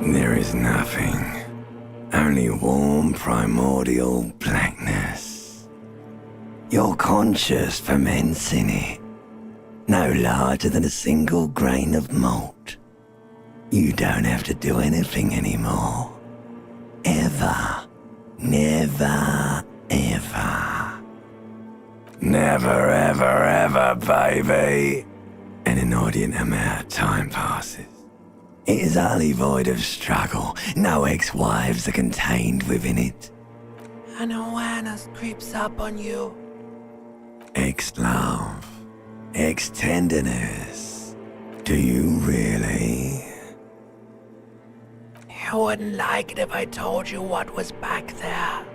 There is nothing. Only warm primordial blackness. Your conscious ferments in it. No larger than a single grain of malt. You don't have to do anything anymore. Ever. Never, ever. Never, ever, ever, baby. An inordinate amount of time passes. It is utterly void of struggle. No ex-wives are contained within it. An awareness creeps up on you. Ex-love. Ex-tenderness. Do you really? You wouldn't like it if I told you what was back there.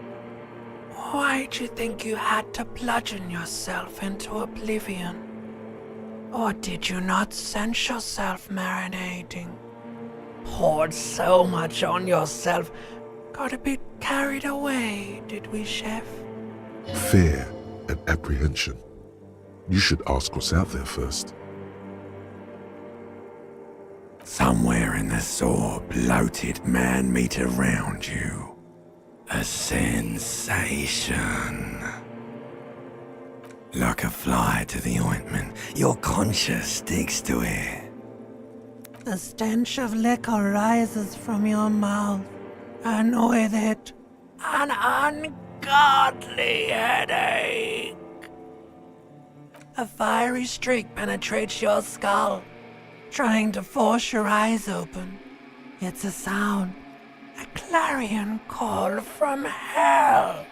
Why'd you think you had to bludgeon yourself into oblivion? Or did you not sense yourself marinating? Poured so much on yourself, got a bit carried away, did we, Chef? Fear and apprehension. You should ask what's out there first. Somewhere in the sore, bloated man-meat around you. A sensation. Like a fly to the ointment, your conscience sticks to it. The stench of liquor rises from your mouth, and with it, an ungodly headache. A fiery streak penetrates your skull, trying to force your eyes open. It's a sound, a clarion call from hell.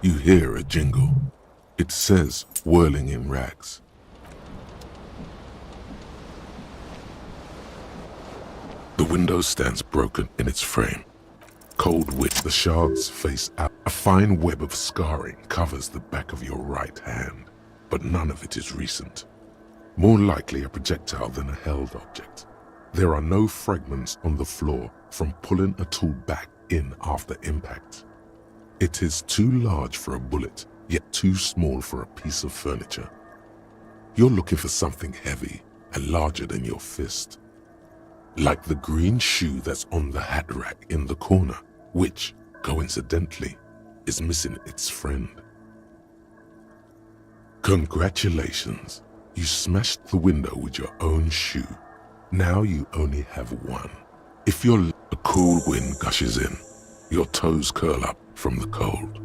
You hear a jingle. It says, whirling in rags. The window stands broken in its frame. Cold wind, the shards face out. A fine web of scarring covers the back of your right hand, but none of it is recent. More likely a projectile than a held object. There are no fragments on the floor from pulling a tool back in after impact. It is too large for a bullet, yet too small for a piece of furniture. You're looking for something heavy and larger than your fist. Like the green shoe that's on the hat rack in the corner, which, coincidentally, is missing its friend. Congratulations, you smashed the window with your own shoe. Now you only have one. If a cool wind gushes in, your toes curl up from the cold.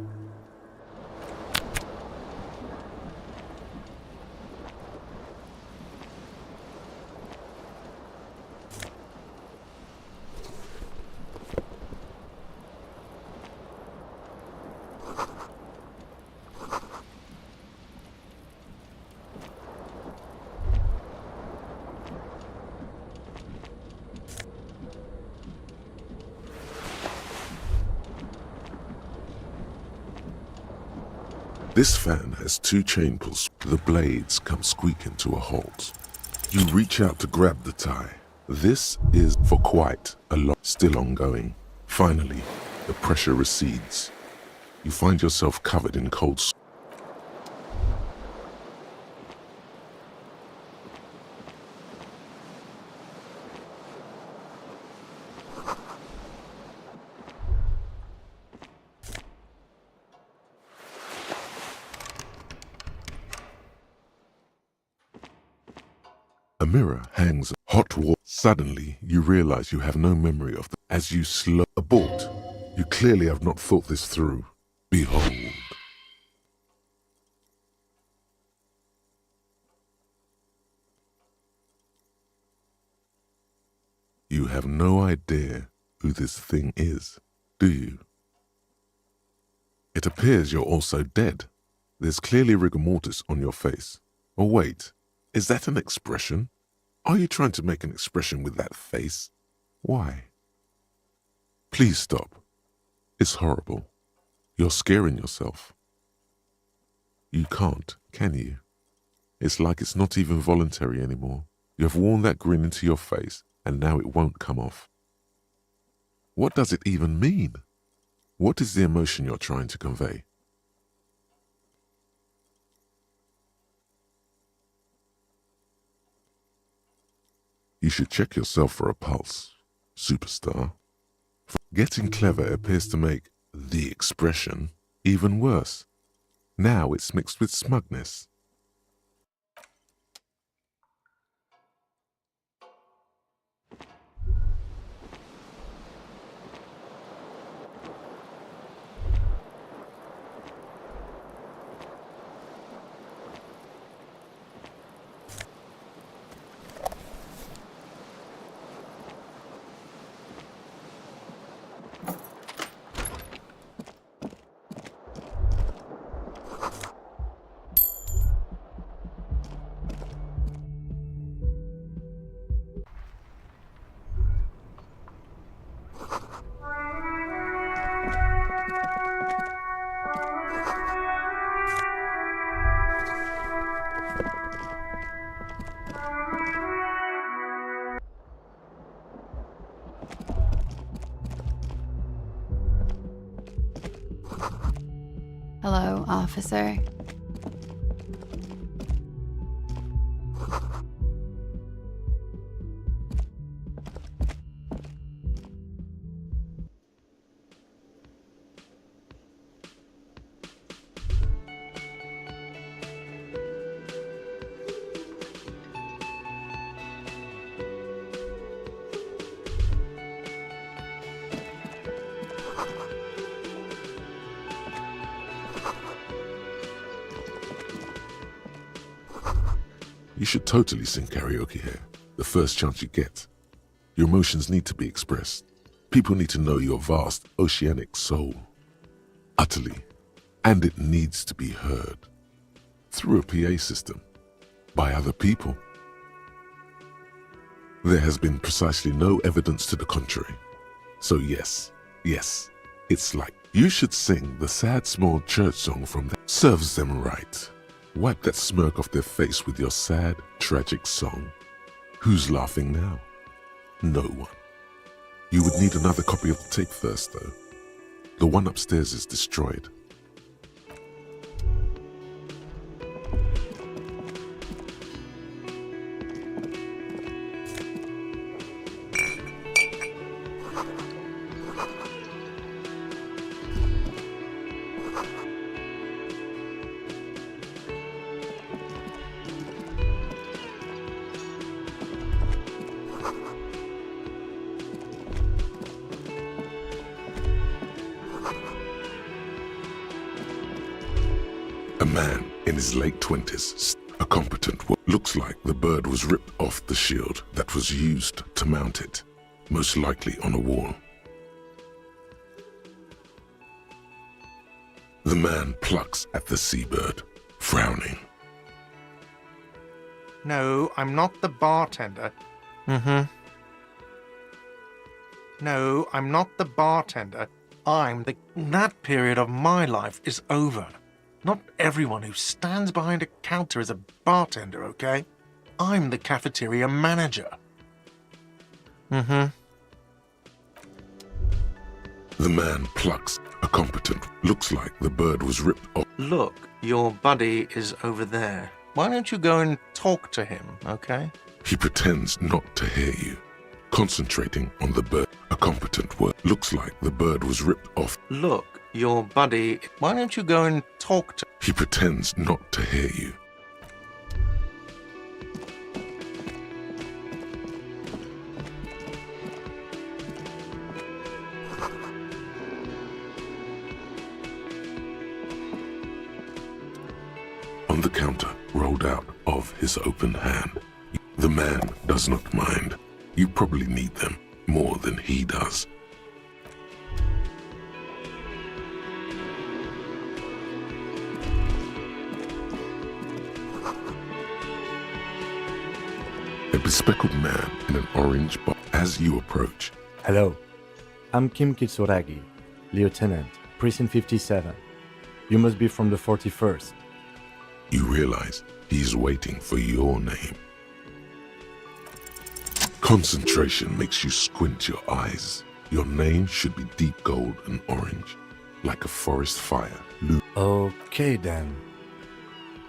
This fan has two chain pulls. The blades come squeaking to a halt. You reach out to grab the tie. This is for quite a lot, still ongoing. Finally, the pressure recedes. You find yourself covered in cold sweat. A mirror hangs hot water. Suddenly, you realize you have no memory of as you slow abort. You clearly have not thought this through. Behold. You have no idea who this thing is, do you? It appears you're also dead. There's clearly rigor mortis on your face. Oh wait, is that an expression? Are you trying to make an expression with that face? Why? Please stop. It's horrible. You're scaring yourself. You can't, can you? It's like it's not even voluntary anymore. You have worn that grin into your face, and now it won't come off. What does it even mean? What is the emotion you're trying to convey? You should check yourself for a pulse, superstar. Getting clever appears to make the expression even worse. Now it's mixed with smugness. Hello, officer. You should totally sing karaoke here, the first chance you get. Your emotions need to be expressed. People need to know your vast, oceanic soul. Utterly. And it needs to be heard. Through a PA system. By other people. There has been precisely no evidence to the contrary. So yes, it's like you should sing the sad small church song from that serves them right. Wipe that smirk off their face with your sad, tragic song. Who's laughing now? No one. You would need another copy of the tape first, though. The one upstairs is destroyed. A man in his late 20s, a competent one, looks like the bird was ripped off the shield that was used to mount it, most likely on a wall. The man plucks at the seabird, frowning. No, I'm not the bartender. No, I'm not the bartender. That period of my life is over. Not everyone who stands behind a counter is a bartender, okay? I'm the cafeteria manager. The man plucks, a competent, looks like the bird was ripped off. Look, your buddy is over there. Why don't you go and talk to him, okay? He pretends not to hear you, concentrating on the bird. A competent word looks like the bird was ripped off. Look, your buddy, why don't you go and talk to... He pretends not to hear you. On the counter, rolled out of his open hand. The man does not mind. You probably need them more than he does. bespectacled man in an orange box. As you approach, Hello, I'm Kim Kitsuragi, Lieutenant, Precinct 57. You must be from the 41st. you realize he's waiting for your name. Concentration makes you squint your eyes. Your name should be deep gold and orange, like a forest fire. Okay then.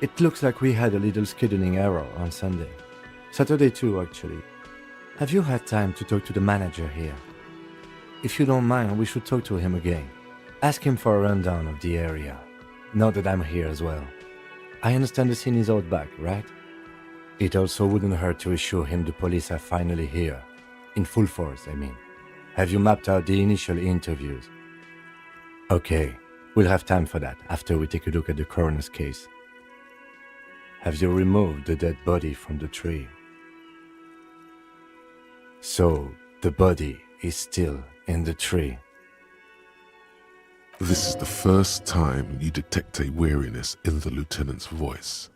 It looks like we had a little scheduling error on Sunday. Saturday too, actually. Have you had time to talk to the manager here? If you don't mind, we should talk to him again. Ask him for a rundown of the area. Now that I'm here as well. I understand the scene is out back, right? It also wouldn't hurt to assure him the police are finally here. In full force, I mean. Have you mapped out the initial interviews? Okay, we'll have time for that after we take a look at the coroner's case. Have you removed the dead body from the tree? So, the body is still in the tree. This is the first time you detect a weariness in the lieutenant's voice.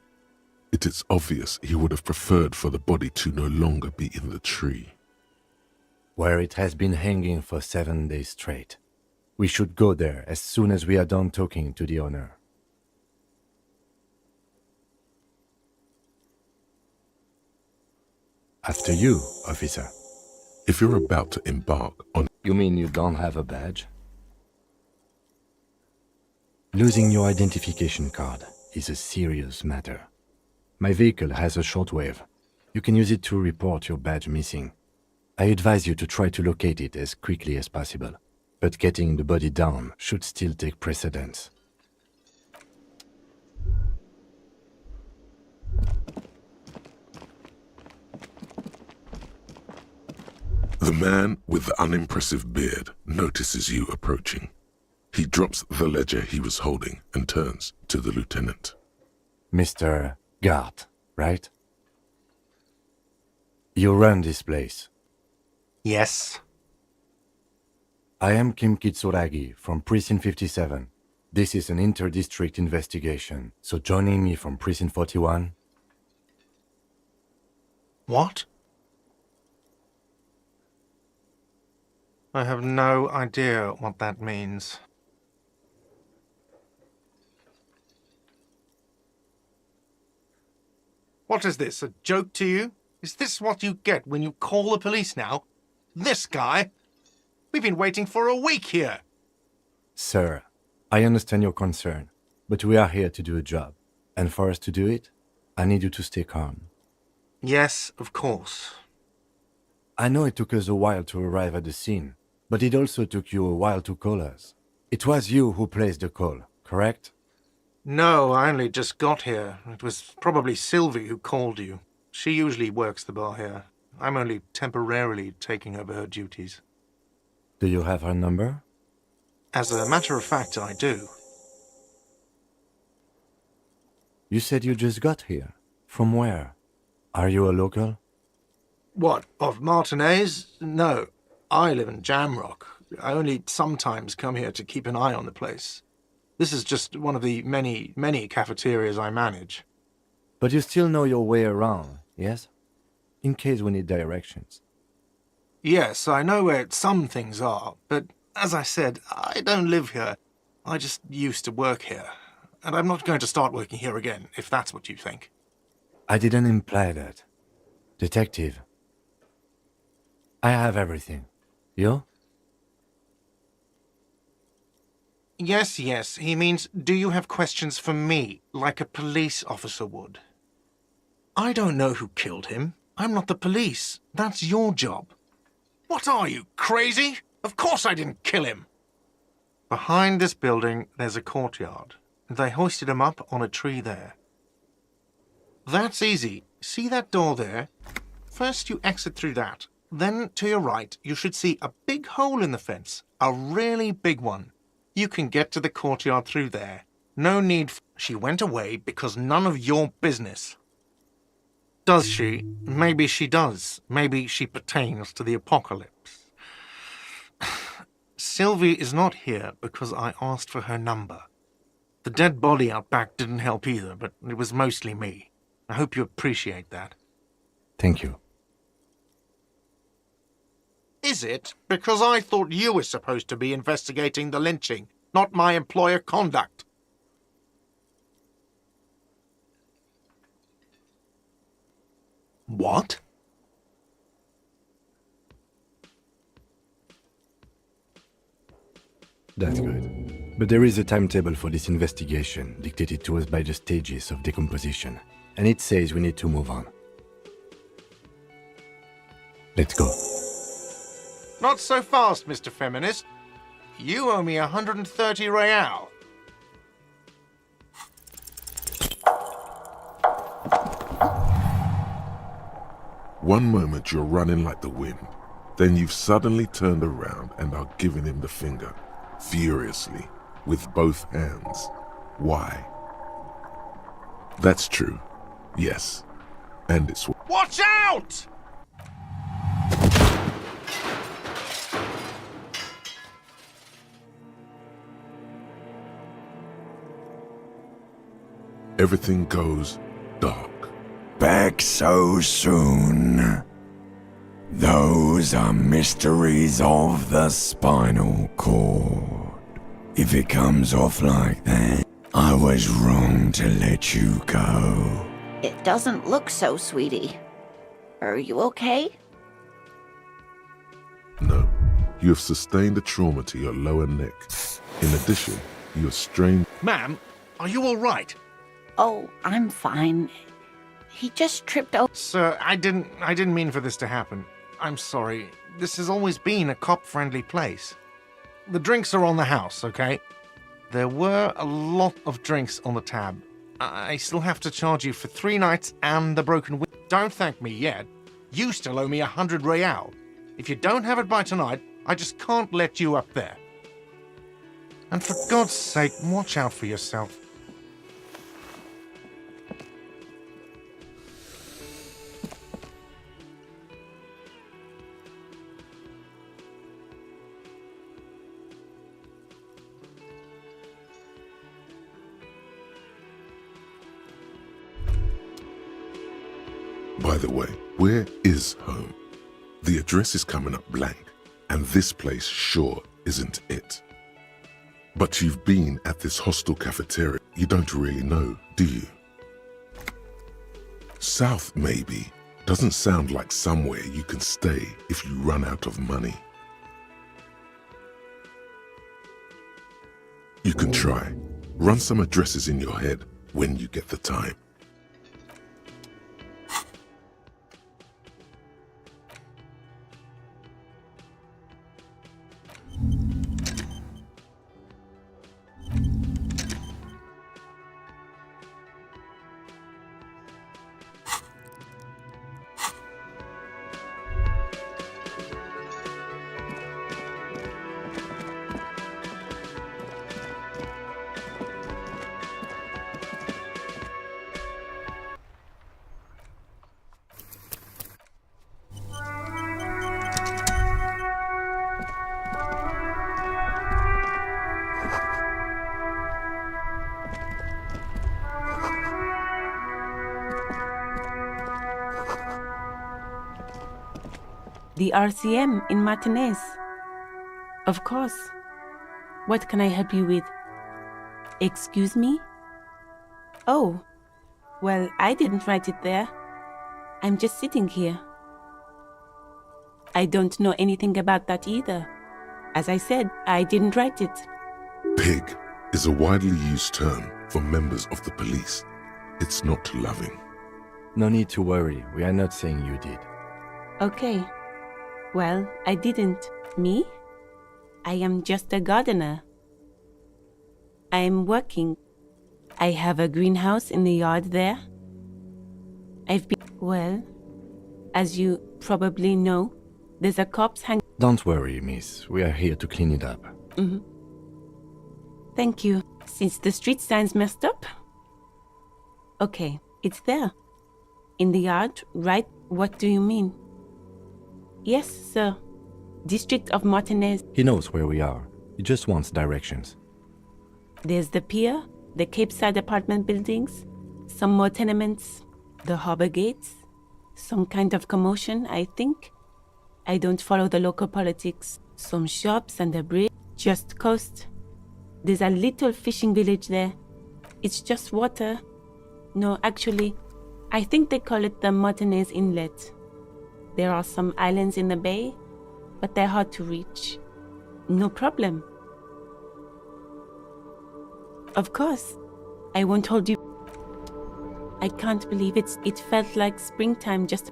It is obvious he would have preferred for the body to no longer be in the tree. Where it has been hanging for 7 days straight. We should go there as soon as we are done talking to the owner. After you, officer. If you're about to embark on... You mean you don't have a badge? Losing your identification card is a serious matter. My vehicle has a shortwave. You can use it to report your badge missing. I advise you to try to locate it as quickly as possible, but getting the body down should still take precedence. The man with the unimpressive beard notices you approaching. He drops the ledger he was holding and turns to the lieutenant. Mr. Gart, right? You run this place. Yes. I am Kim Kitsuragi from Precinct 57. This is an inter-district investigation, so joining me from Precinct 41... What? I have no idea what that means. What is this, a joke to you? Is this what you get when you call the police now? This guy? We've been waiting for a week here. Sir, I understand your concern, but we are here to do a job. And for us to do it, I need you to stay calm. Yes, of course. I know it took us a while to arrive at the scene, but it also took you a while to call us. It was you who placed the call, correct? No, I only just got here. It was probably Sylvie who called you. She usually works the bar here. I'm only temporarily taking over her duties. Do you have her number? As a matter of fact, I do. You said you just got here. From where? Are you a local? What, of Martinez? No, I live in Jamrock. I only sometimes come here to keep an eye on the place. This is just one of the many cafeterias I manage. But you still know your way around, yes? In case we need directions. Yes, I know where some things are, but as I said, I don't live here. I just used to work here. And I'm not going to start working here again, if that's what you think. I didn't imply that. Detective. I have everything. You? Yes, he means, do you have questions for me, like a police officer would? I don't know who killed him. I'm not the police. That's your job. What are you, crazy? Of course I didn't kill him. Behind this building, there's a courtyard. They hoisted him up on a tree there. That's easy. See that door there? First you exit through that. Then, to your right, you should see a big hole in the fence. A really big one. You can get to the courtyard through there. No need She went away because none of your business. Does she? Maybe she does. Maybe she pertains to the apocalypse. Sylvie is not here because I asked for her number. The dead body out back didn't help either, but it was mostly me. I hope you appreciate that. Thank you. Is it? Because I thought you were supposed to be investigating the lynching, not my employer conduct. What? That's good. But there is a timetable for this investigation, dictated to us by the stages of decomposition. And it says we need to move on. Let's go. Not so fast, Mr. Feminist. You owe me 130 real. One moment you're running like the wind, then you've suddenly turned around and are giving him the finger, furiously, with both hands. Why? That's true. Yes. And it's... Watch out! Everything goes dark. Back so soon. Those are mysteries of the spinal cord. If it comes off like that, I was wrong to let you go. It doesn't look so, sweetie. Are you okay? No. You have sustained a trauma to your lower neck. In addition, you are strained... Ma'am, are you all right? Oh, I'm fine. He just tripped over. Sir, I didn't mean for this to happen. I'm sorry. This has always been a cop-friendly place. The drinks are on the house, okay? There were a lot of drinks on the tab. I still have to charge you for 3 nights and the broken window. Don't thank me yet. You still owe me 100 real. If you don't have it by tonight, I just can't let you up there. And for God's sake, watch out for yourself. By the way, where is home? The address is coming up blank, and this place sure isn't it. But you've been at this hostel cafeteria. You don't really know, do you? South, maybe, doesn't sound like somewhere you can stay if you run out of money. You can try. Run some addresses in your head when you get the time. The RCM in Martinez. Of course. What can I help you with? Excuse me? Oh, well, I didn't write it there. I'm just sitting here. I don't know anything about that either. As I said, I didn't write it. Pig is a widely used term for members of the police. It's not loving. No need to worry, we are not saying you did. Okay. Well, I didn't. Me? I am just a gardener. I am working. I have a greenhouse in the yard there. I've been... Well, as you probably know, there's a corpse hanging... Don't worry, miss. We are here to clean it up. Mm-hmm. Thank you. Since the street sign's messed up? Okay, it's there. In the yard, right? What do you mean? Yes, sir. District of Martinez. He knows where we are. He just wants directions. There's the pier, the Cape Side apartment buildings, some more tenements, the harbor gates, some kind of commotion, I think. I don't follow the local politics. Some shops and a bridge, just coast. There's a little fishing village there. It's just water. No, actually, I think they call it the Martinez Inlet. There are some islands in the bay, but they're hard to reach. No problem. Of course, I won't hold you. I can't believe it felt like springtime just...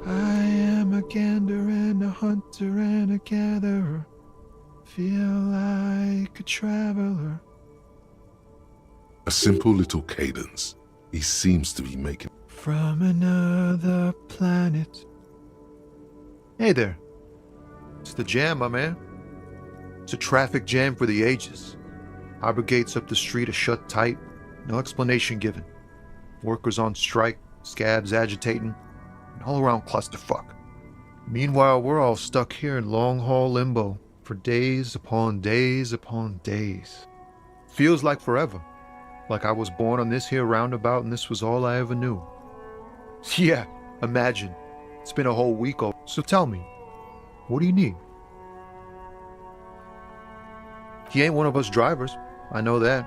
I am a gander and a hunter and a gatherer. Feel like a traveler. A simple little cadence. He seems to be making... From another planet. Hey there. It's the jam, my man. It's a traffic jam for the ages. Harbor gates up the street are shut tight. No explanation given. Workers on strike, scabs agitating, an all-around clusterfuck. Meanwhile, we're all stuck here in long-haul limbo for days upon days upon days. Feels like forever. Like I was born on this here roundabout and this was all I ever knew. Yeah, imagine. It's been a whole week. So tell me, what do you need? He ain't one of us drivers. I know that.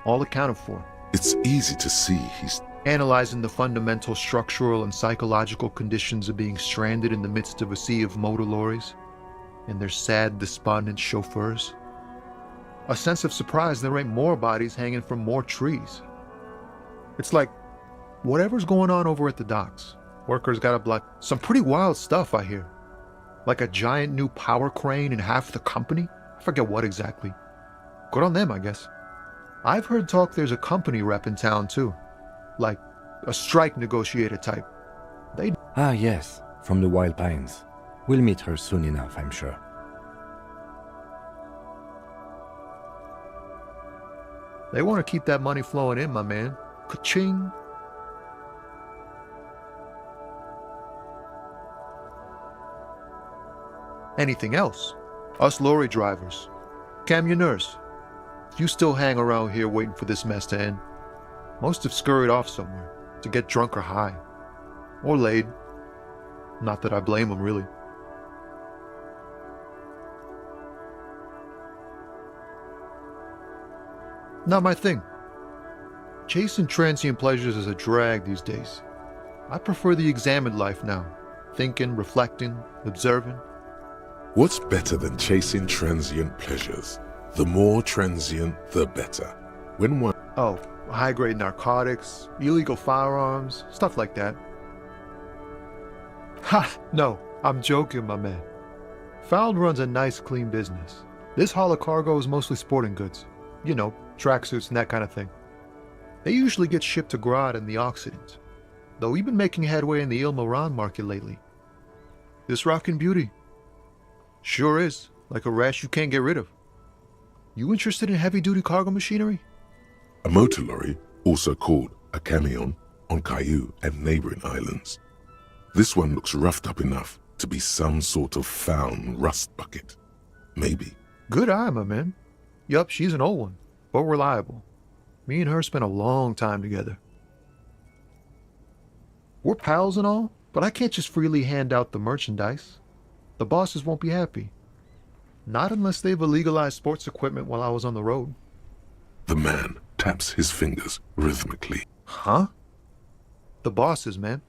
All accounted for. It's easy to see he's Analyzing the fundamental structural and psychological conditions of being stranded in the midst of a sea of motor lorries and their sad, despondent chauffeurs. A sense of surprise there ain't more bodies hanging from more trees. It's like, whatever's going on over at the docks, workers got a block. Some pretty wild stuff, I hear. Like a giant new power crane in half the company? I forget what exactly. Good on them, I guess. I've heard talk there's a company rep in town too. Like a strike negotiator type. Ah, yes, from the Wild Pines. We'll meet her soon enough, I'm sure. They want to keep that money flowing in, my man. Ka-ching. Anything else? Us lorry drivers, camionneurs, you still hang around here waiting for this mess to end. Most have scurried off somewhere to get drunk or high. Or laid. Not that I blame them, really. Not my thing. Chasing transient pleasures is a drag these days. I prefer the examined life now. Thinking, reflecting, observing. What's better than chasing transient pleasures? The more transient, the better. When one... Oh, high-grade narcotics, illegal firearms, stuff like that. Ha! No, I'm joking, my man. Found runs a nice, clean business. This haul of cargo is mostly sporting goods. You know, tracksuits and that kind of thing. They usually get shipped to Grad in the Occident, though we've been making headway in the Il Moran market lately. This rockin' beauty. Sure is, like a rash you can't get rid of. You interested in heavy-duty cargo machinery? A motor lorry, also called a camion, on Caillou and neighboring islands. This one looks roughed up enough to be some sort of found rust bucket. Maybe. Good eye, my man. Yup, she's an old one, but reliable. Me and her spent a long time together. We're pals and all, but I can't just freely hand out the merchandise. The bosses won't be happy. Not unless they've illegalized sports equipment while I was on the road. The man taps his fingers rhythmically. Huh? The bosses, man.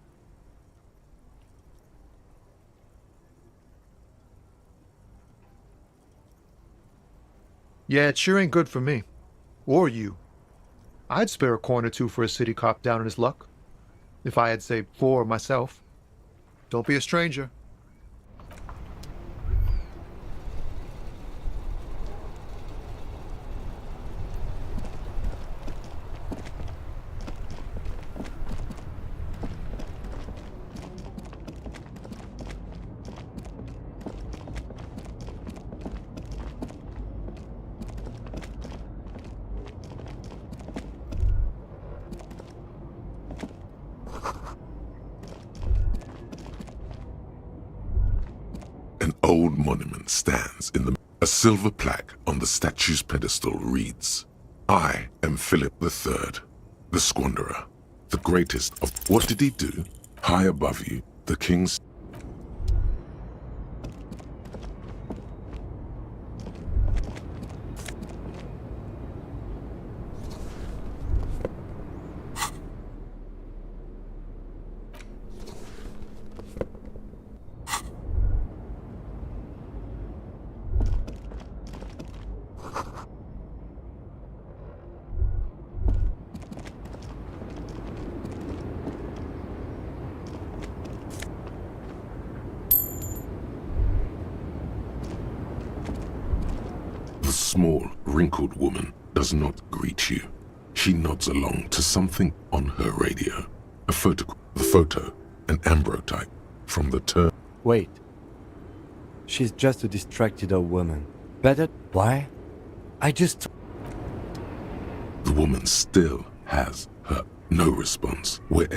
Yeah, it sure ain't good for me. Or you. I'd spare a coin or two for a city cop down in his luck. If I had saved 4 myself. Don't be a stranger. An old monument stands in the... A silver plaque on the statue's pedestal reads, "I am Philip III, the Squanderer. The greatest of... What did he do? High above you, the king's... The small, wrinkled woman does not greet you. She nods along to something on her radio. A photo, the photo, an ambrotype from the turn. Wait. She's just a distracted old woman. Better... Why? I just... The woman still has her no response. Where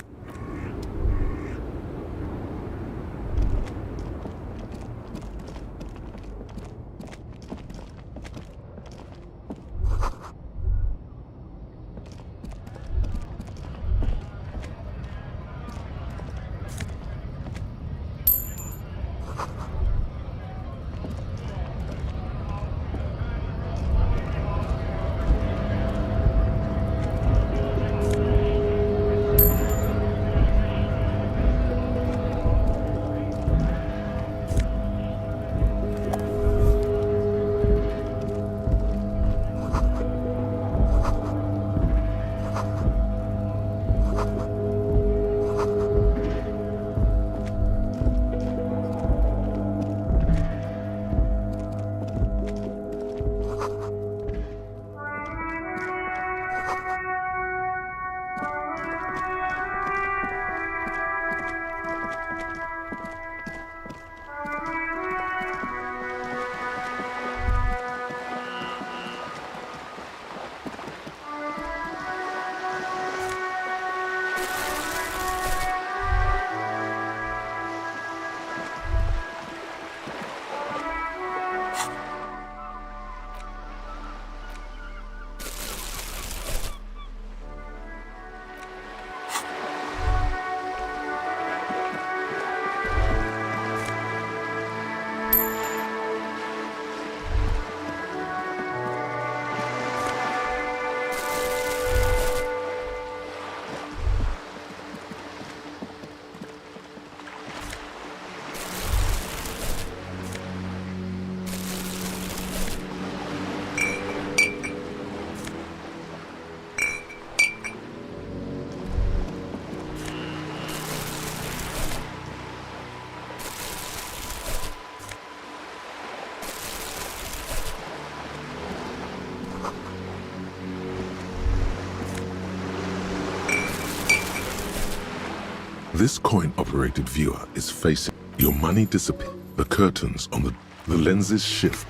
this coin-operated viewer is facing, your money disappears. The curtains on the lenses shift.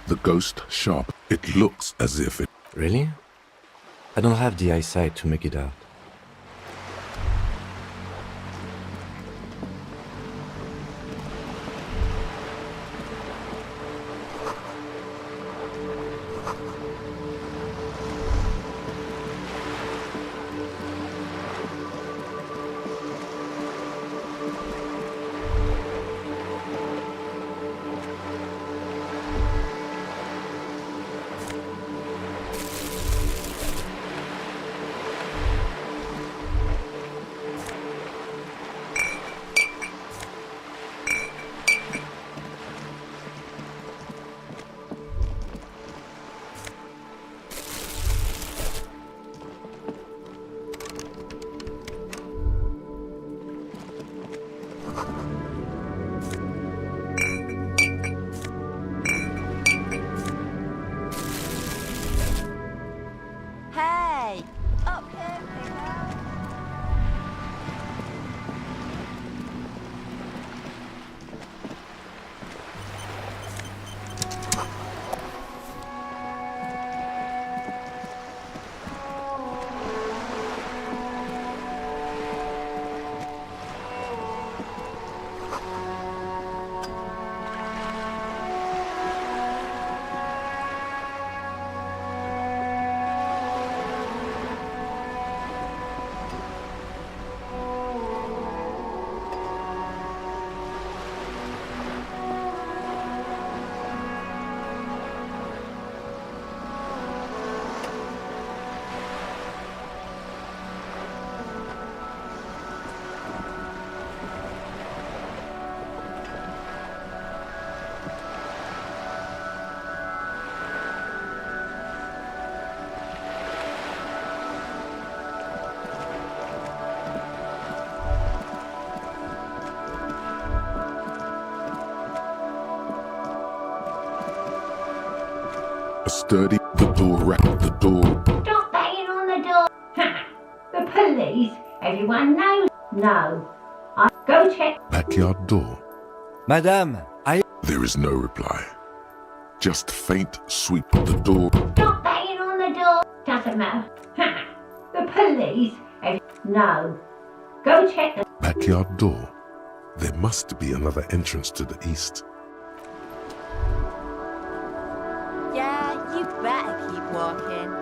The ghost sharp. It looks as if it... Really? I don't have the eyesight to make it out. sturdy. The door rattled. The door. Stop banging on the door. The police? Everyone knows. No. Go check. Backyard door. Madame, There is no reply. Just faint sweep of the door. Stop banging on the door. Doesn't matter. The police? No. Go check the... Backyard door. There must be another entrance to the east. Yeah, you better keep walking.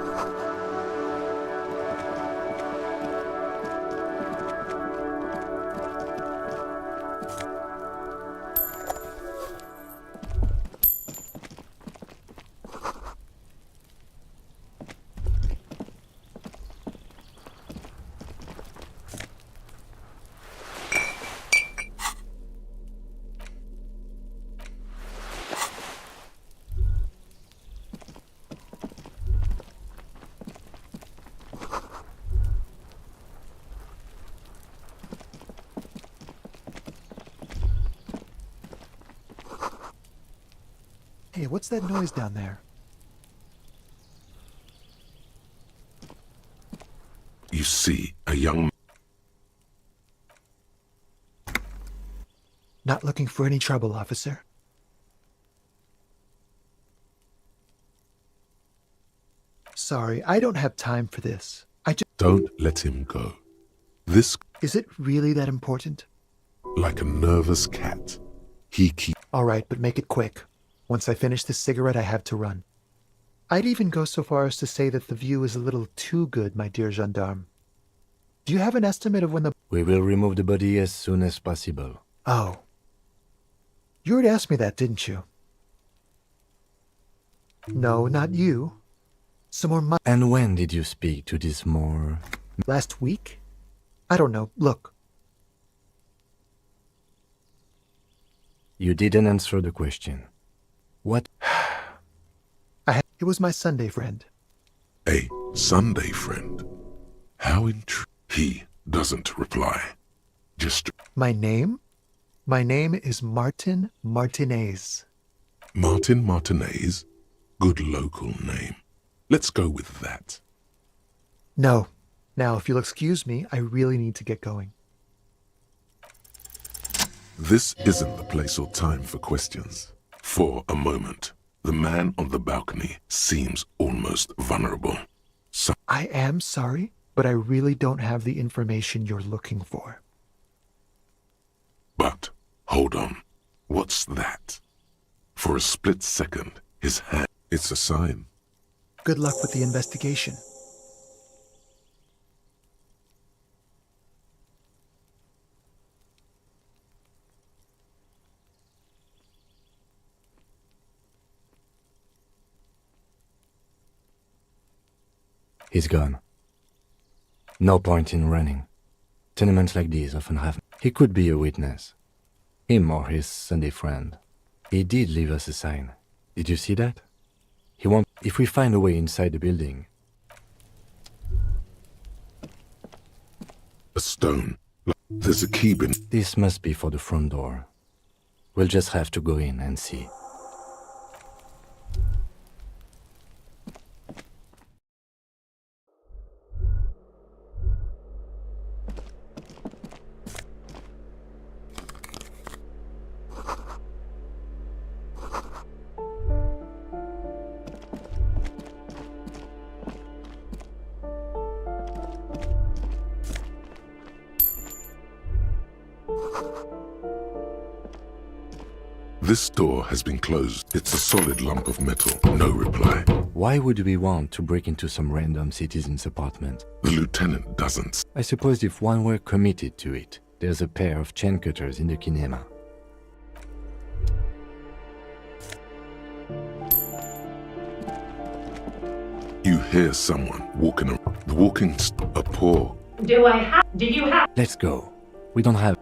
Hey, what's that noise down there? You see a young Not looking for any trouble, officer. Sorry, I don't have time for this. Don't let him go. This, Is it really that important? like a nervous cat, he keeps. All right, but make it quick. Once I finish this cigarette, I have to run. I'd even go so far as to say that the view is a little too good, my dear gendarme. Do you have an estimate of when the... we will remove the body as soon as possible. Oh. You already asked me that, didn't you? No, not you. Some more money. And when did you speak to this more... Last week? I don't know. Look. You didn't answer the question. What? It was my Sunday friend. A Sunday friend. How he doesn't reply. Just My name? My name is Martin Martinez. Martin Martinez. Good local name. Let's go with that. No. Now, if you'll excuse me, I really need to get going. This isn't the place or time for questions. For a moment, the man on the balcony seems almost vulnerable. So I am sorry, but I really don't have the information you're looking for. But, hold on. What's that? For a split second, his hand... It's a sign. Good luck with the investigation. He's gone. No point in running. Tenements like these often have... He could be a witness. Him or his Sunday friend. He did leave us a sign. Did you see that? He won't... If we find a way inside the building... A stone. There's a key bin. This must be for the front door. We'll just have to go in and see. This door has been closed. It's a solid lump of metal. No reply. Why would we want to break into some random citizen's apartment? The lieutenant doesn't. I suppose if one were committed to it, there's a pair of chain cutters in the kinema. You hear someone walking around. The a paw. Do you have... Let's go. We don't have...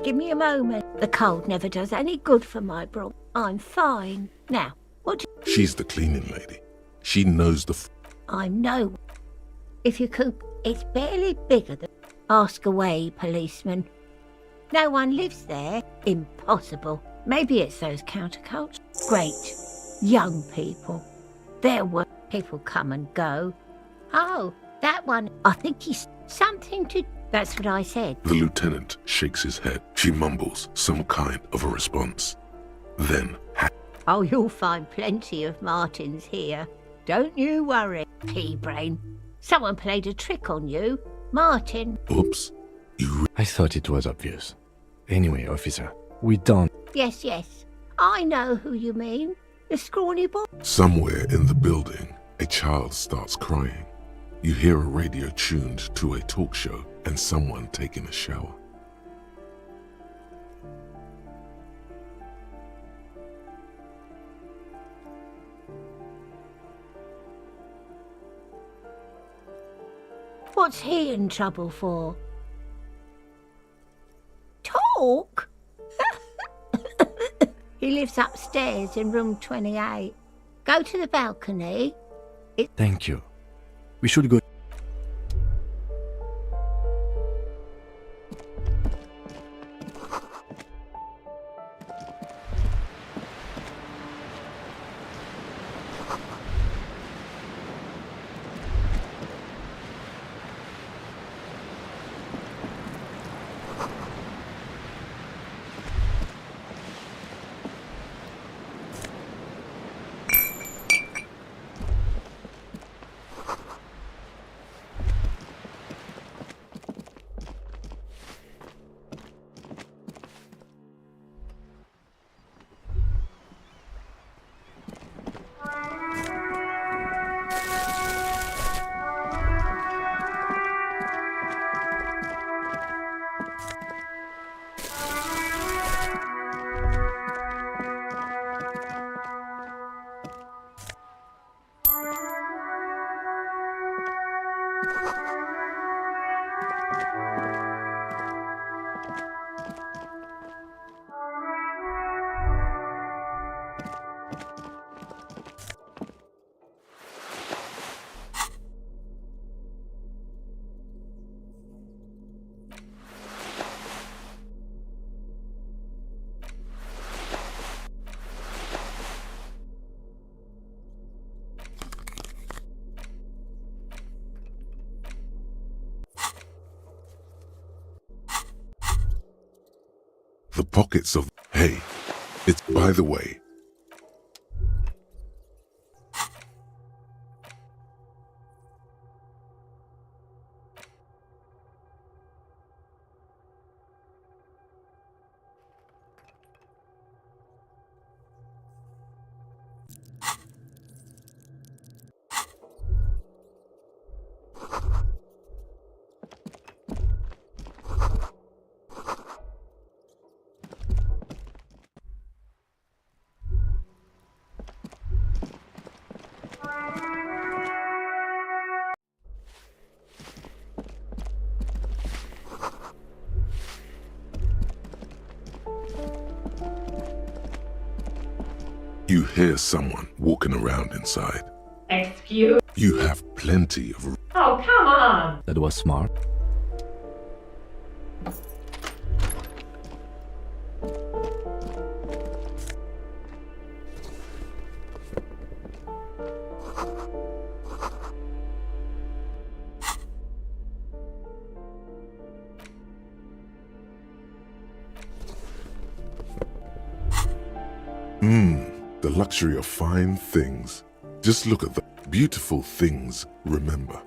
Give me a moment. The cold never does any good for my bro. I'm fine. Now, what do She's the cleaning lady. She knows I know. If you could, it's barely bigger than... Ask away, policeman. No one lives there. Impossible. Maybe it's those countercults. Great. Young people. There were people come and go. Oh, that one. I think he's something to... That's what I said. The lieutenant shakes his head. She mumbles some kind of a response. Then... Oh, you'll find plenty of Martins here. Don't you worry, pea-brain. Someone played a trick on you. Martin. Oops. I thought it was obvious. Anyway, officer, we don't... Yes, yes. I know who you mean. The scrawny boy. Somewhere in the building, a child starts crying. You hear a radio tuned to a talk show and someone taking a shower. What's he in trouble for? Talk? He lives upstairs in room 28. Go to the balcony. Thank you. We should go... The pockets of... Hey, it's by the way. You hear someone walking around inside. Excuse? You have plenty of... Oh, come on! That was smart. The luxury of fine things. Just look at the beautiful things, remember.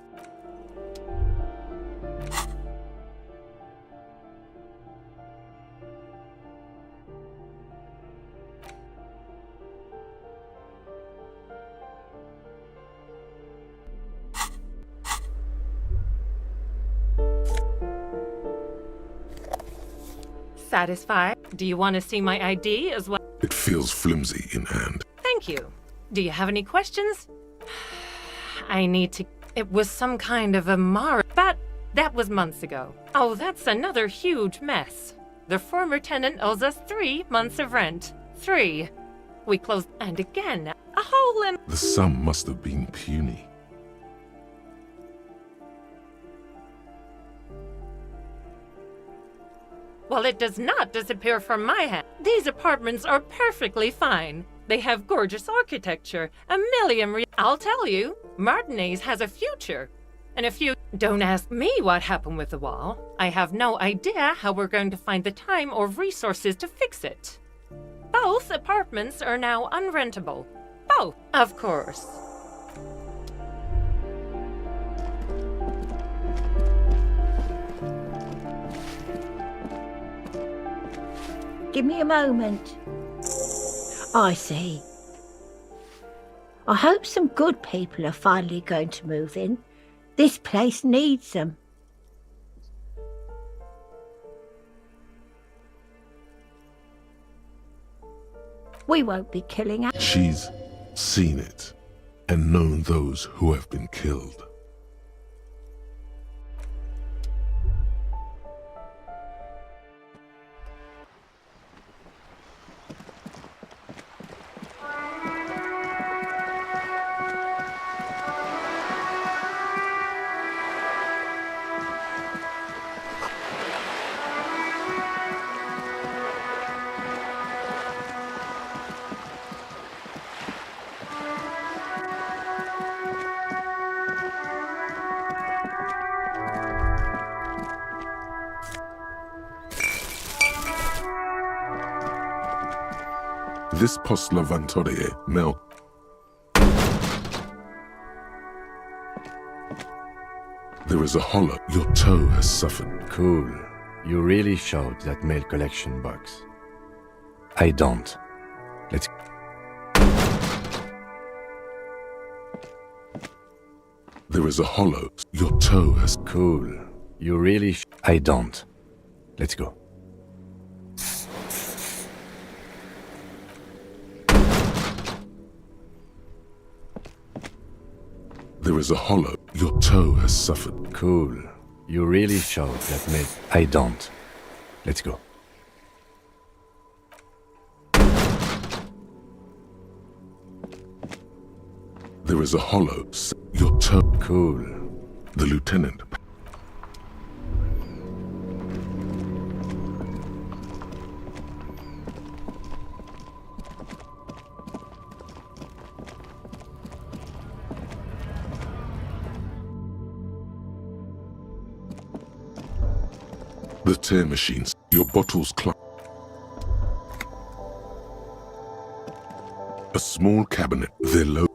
Satisfied? Do you want to see my ID as well? It feels flimsy in hand. Thank you. Do you have any questions? I need to... It was some kind of a but that was months ago. Oh, that's another huge mess. The former tenant owes us 3 months of rent. 3. We closed... And again... A hole in... The sum must have been puny. Well, it does not disappear from my hand. These apartments are perfectly fine. They have gorgeous architecture, a million I'll tell you, Martinez has a future. And if you don't ask me what happened with the wall, I have no idea how we're going to find the time or resources to fix it. Both apartments are now unrentable. Both, of course. Give me a moment. I see. I hope some good people are finally going to move in. This place needs them. We won't be killing her. She's seen it and known those who have been killed. This poslavantore mel. There is a hollow. Your toe has suffered. Cool. You really showed that mail collection box. I don't. Let's... There is a hollow. Your toe has... Cool. You really... I don't. Let's go. There is a hollow. Your toe has suffered. Cool. You really showed that mail... I don't. Let's go. There is a hollow. Your toe... Cool. The lieutenant... The tear machines. Your bottles A small cabinet. They're low.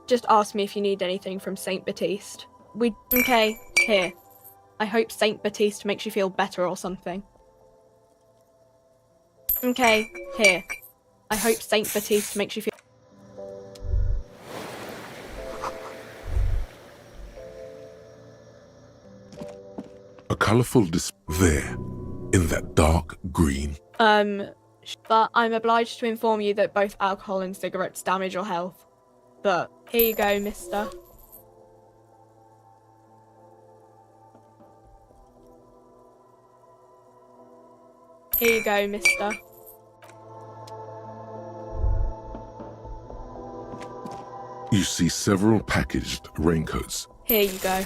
Just ask me if you need anything from Saint Baptiste. Okay, here. I hope Saint Baptiste makes you feel better or something. Okay, here. I hope Saint Baptiste makes you feel... A colourful there. In that dark green. But I'm obliged to inform you that both alcohol and cigarettes damage your health. But here you go, mister. Here you go, mister. You see several packaged raincoats. Here you go.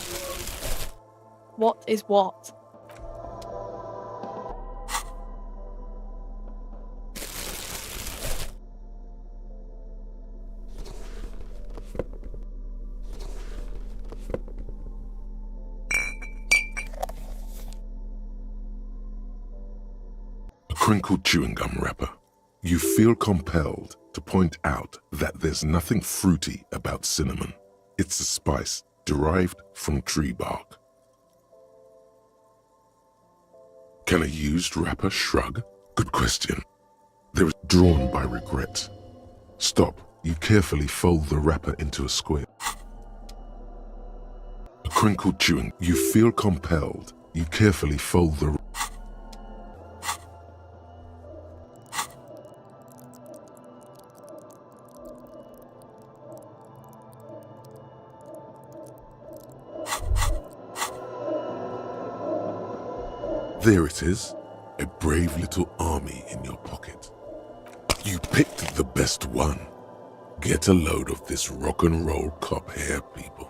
What is what? A crinkled chewing gum wrapper. You feel compelled to point out that there's nothing fruity about cinnamon. It's a spice derived from tree bark. Can a used wrapper shrug? Good question. There is drawn by regret. Stop. You carefully fold the wrapper into a square. A crinkled chewing. You feel compelled. You carefully fold the... There it is, a brave little army in your pocket. You picked the best one. Get a load of this rock and roll cop here, people.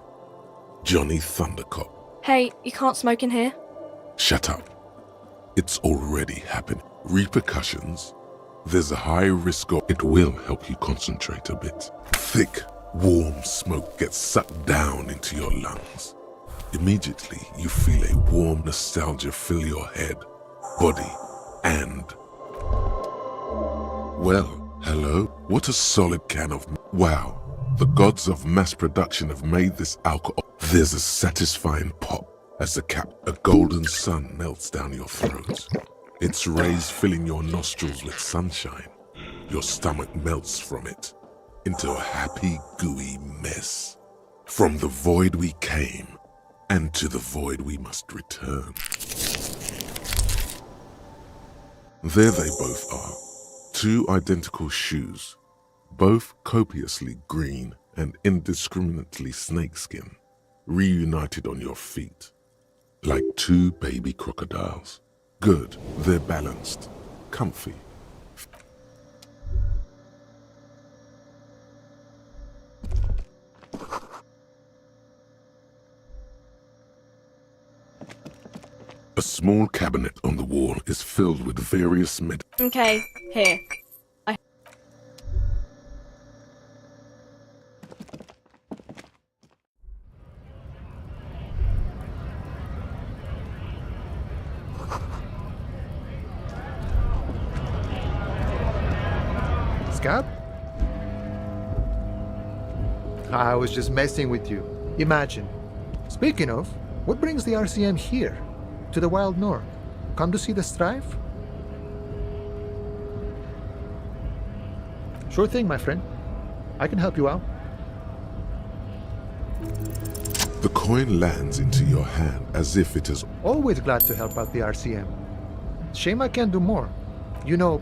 Johnny Thundercop. Hey, you can't smoke in here. Shut up. It's already happened. Repercussions? There's a high risk of it will help you concentrate a bit. Thick, warm smoke gets sucked down into your lungs. Immediately, you feel a warm nostalgia fill your head, body, and... Well, hello? What a solid can of... Wow, the gods of mass production have made this alcohol. There's a satisfying pop as a golden sun melts down your throat. Its rays filling your nostrils with sunshine. Your stomach melts from it into a happy, gooey mess. From the void we came, and to the void we must return. There they both are. Two identical shoes, both copiously green and indiscriminately snakeskin, reunited on your feet, like two baby crocodiles. Good, they're balanced, comfy. A small cabinet on the wall is filled with various Okay, here. Scab? I was just messing with you. Imagine. Speaking of, what brings the RCM here? To the Wild North? Come to see the strife? Sure thing, my friend. I can help you out. The coin lands into your hand as if it is... Always glad to help out the RCM. Shame I can't do more. You know,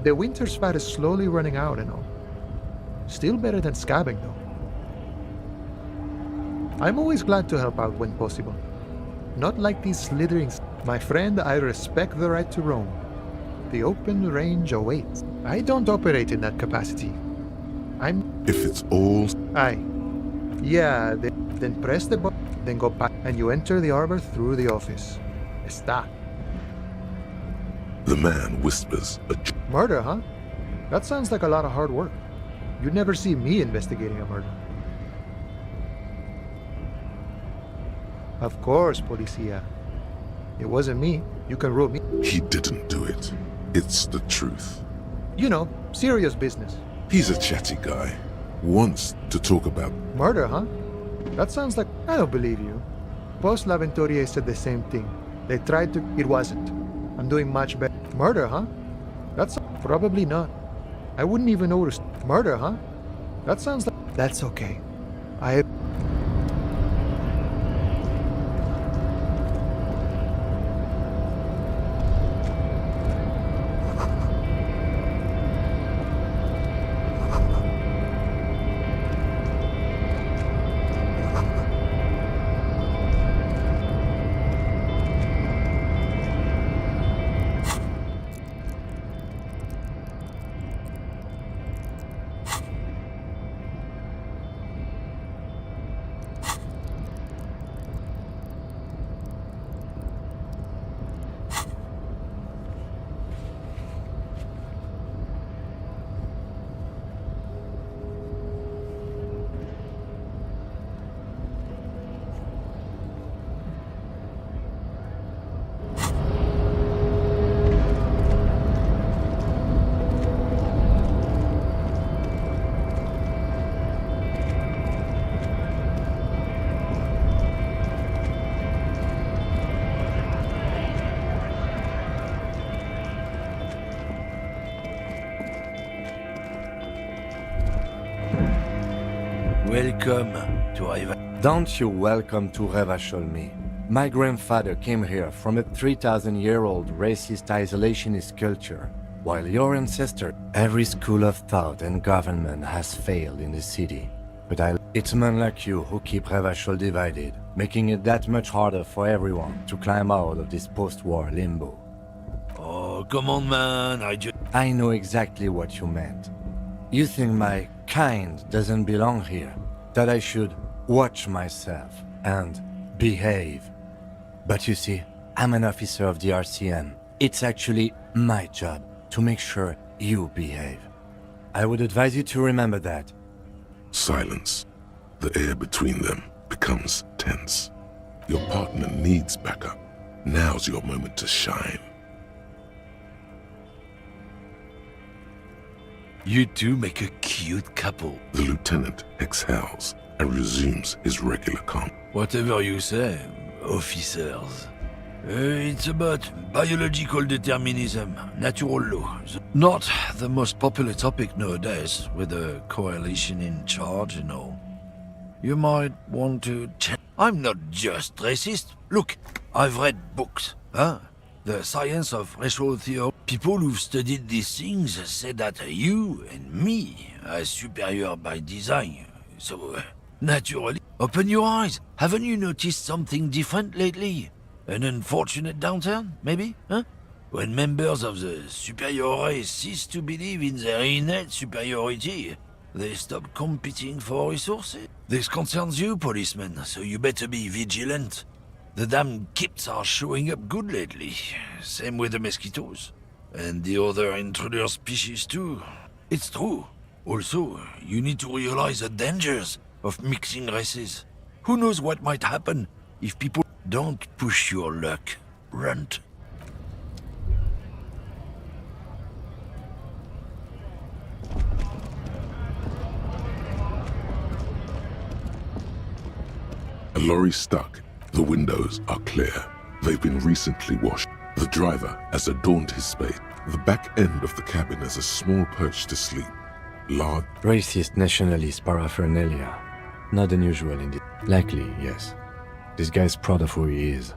the winter's fat is slowly running out and all. Still better than scabbing, though. I'm always glad to help out when possible. Not like these slithering... My friend, I respect the right to roam. The open range awaits. I don't operate in that capacity. If it's all... Aye. Yeah, then press the button, then go back, and you enter the arbor through the office. Está. The man whispers Murder, huh? That sounds like a lot of hard work. You'd never see me investigating a murder. Of course, Policia. It wasn't me. You can rule me. He didn't do it. It's the truth. You know, serious business. He's a chatty guy. Wants to talk about... Murder, huh? That sounds like... I don't believe you. Post L'Aventurier said the same thing. They tried to... It wasn't. I'm doing much better. Murder, huh? That's... Probably not. I wouldn't even notice. Murder, huh? That sounds like... That's okay. I... Welcome to Riva. Don't you welcome to Revacholmi. My grandfather came here from a 3,000-year-old racist isolationist culture, while your ancestor, every school of thought and government has failed in the city. But it's men like you who keep Revachol divided, making it that much harder for everyone to climb out of this post-war limbo. Oh, come on, man. I know exactly what you meant. You think my kind doesn't belong here, that I should watch myself and behave. But you see, I'm an officer of the RCM. It's actually my job to make sure you behave. I would advise you to remember that. Silence. The air between them becomes tense. Your partner needs backup. Now's your moment to shine. You two make a cute couple. The lieutenant exhales and resumes his regular calm. Whatever you say, officers. It's about biological determinism, natural law. Not the most popular topic nowadays, with the coalition in charge and all. You might want to check. I'm not just racist. Look, I've read books, huh? The science of racial theory. People who've studied these things say that you and me are superior by design. So, naturally, open your eyes. Haven't you noticed something different lately? An unfortunate downturn, maybe? Huh? When members of the superior race cease to believe in their innate superiority, they stop competing for resources. This concerns you, policemen, so you better be vigilant. The damn kips are showing up good lately. Same with the mosquitoes. And the other intruder species too. It's true. Also, you need to realize the dangers of mixing races. Who knows what might happen if people don't push your luck, Runt. A lorry stuck. The windows are clear. They've been recently washed. The driver has adorned his space. The back end of the cabin has a small perch to sleep. Large. Racist nationalist paraphernalia. Not unusual indeed. Likely, yes. This guy's proud of who he is.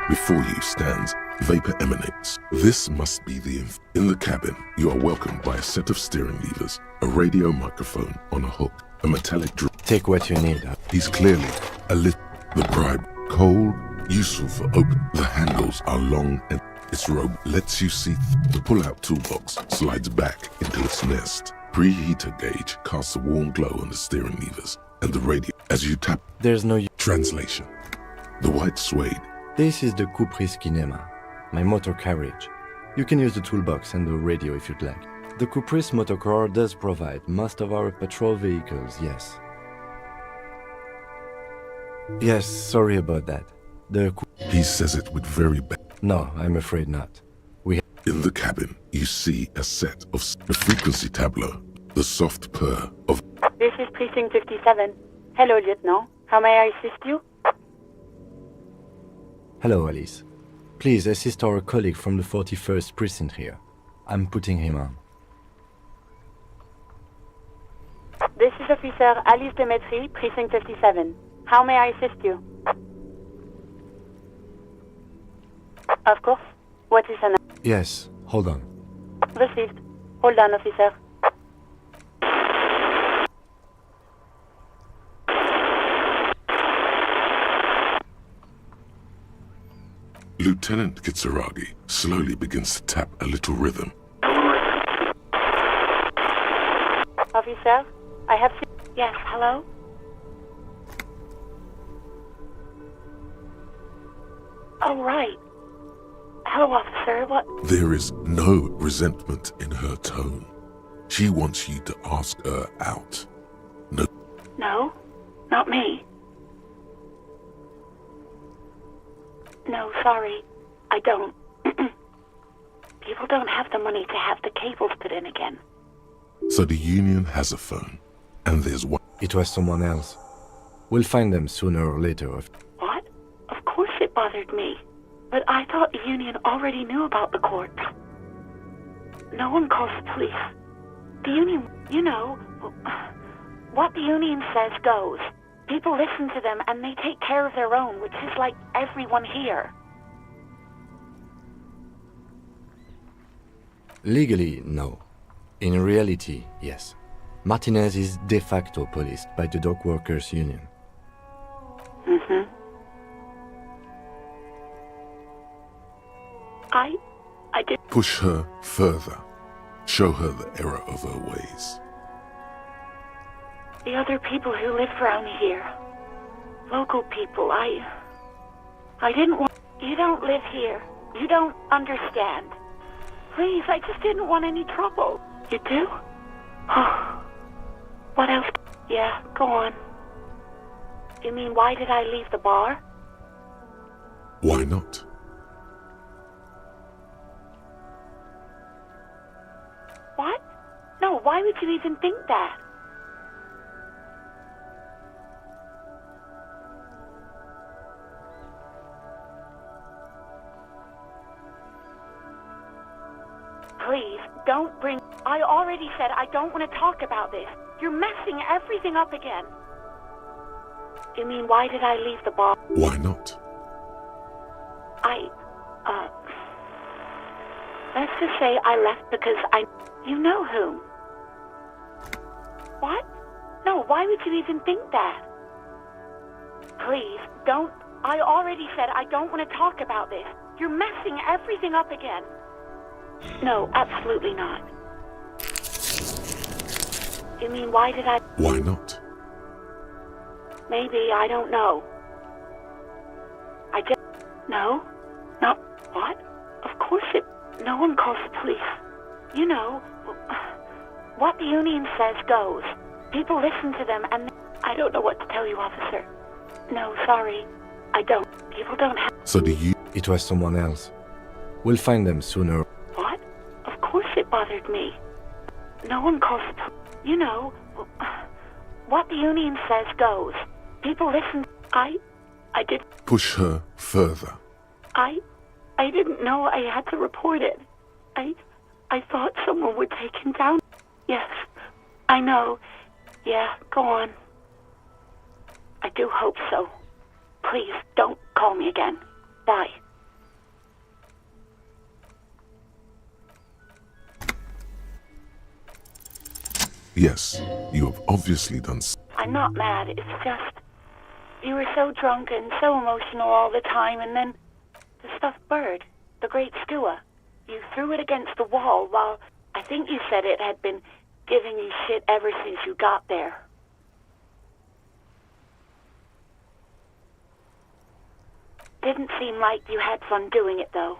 Before you stands, vapor emanates. This must be the In the cabin, you are welcomed by a set of steering levers, a radio microphone on a hook, a metallic drill. Take what you need. He's clearly a the bribe, cold, useful for open. The handles are long and its rope lets you see. The pull-out toolbox slides back into its nest. Preheater gauge casts a warm glow on the steering levers and the radio as you tap. There's no Translation. The white suede. This is the Kupris Kinema, my motor carriage. You can use the toolbox and the radio if you'd like. The Kupris motorcar does provide most of our patrol vehicles, yes. Yes, sorry about that. He says it with very bad. No, I'm afraid not. In the cabin, you see a set of the frequency tableau, the soft purr of. This is Precinct 57. Hello, Lieutenant. How may I assist you? Hello, Alice. Please assist our colleague from the 41st Precinct here. I'm putting him on. This is Officer Alice Demetri, Precinct 57. How may I assist you? Of course. What is an... Yes, hold on. Received. Hold on, officer. Lieutenant Kitsuragi slowly begins to tap a little rhythm. Officer, I have... Yes, hello? Oh, right. Hello, officer, what... There is no resentment in her tone. She wants you to ask her out. No. No, not me. No, sorry, I don't. People don't have the money to have the cables put in again. So the union has a phone, and there's one. It was someone else. We'll find them sooner or later. What? Of course it bothered me. But I thought the union already knew about the court. No one calls the police. The union, you know, what the union says goes. People listen to them and they take care of their own, which is like everyone here. Legally, no. In reality, yes. Martinez is de facto policed by the Dock Workers Union. Mm-hmm. I did. Push her further. Show her the error of her ways. The other people who live around here. Local people, I didn't want... You don't live here. You don't understand. Please, I just didn't want any trouble. You do? Oh. What else? Yeah, go on. You mean, why did I leave the bar? Why not? What? No, why would you even think that? Please, don't bring... I already said I don't want to talk about this. You're messing everything up again. You mean, why did I leave the bar? Why not? Let's just say I left because I... You know whom. What? No, why would you even think that? Please, don't... I already said I don't want to talk about this. You're messing everything up again. No, absolutely not. You mean, why did I... Why not? Maybe, I don't know. I just... No? Not... What? Of course it... No one calls the police. You know, what the union says goes. People listen to them and... I don't know what to tell you, officer. No, sorry. I don't. People don't have... So do you... It was someone else. We'll find them sooner. What? Of course it bothered me. No one calls the police. You know, what the union says goes. People listen. I did... Push her further. I didn't know I had to report it. I thought someone would take him down. Yes, I know. Yeah, go on. I do hope so. Please, don't call me again. Bye. Yes, you have obviously done... I'm not mad, it's just... You were so drunk and so emotional all the time, and then... The stuffed bird, the great Skua. You threw it against the wall while... I think you said it had been giving you shit ever since you got there. Didn't seem like you had fun doing it, though.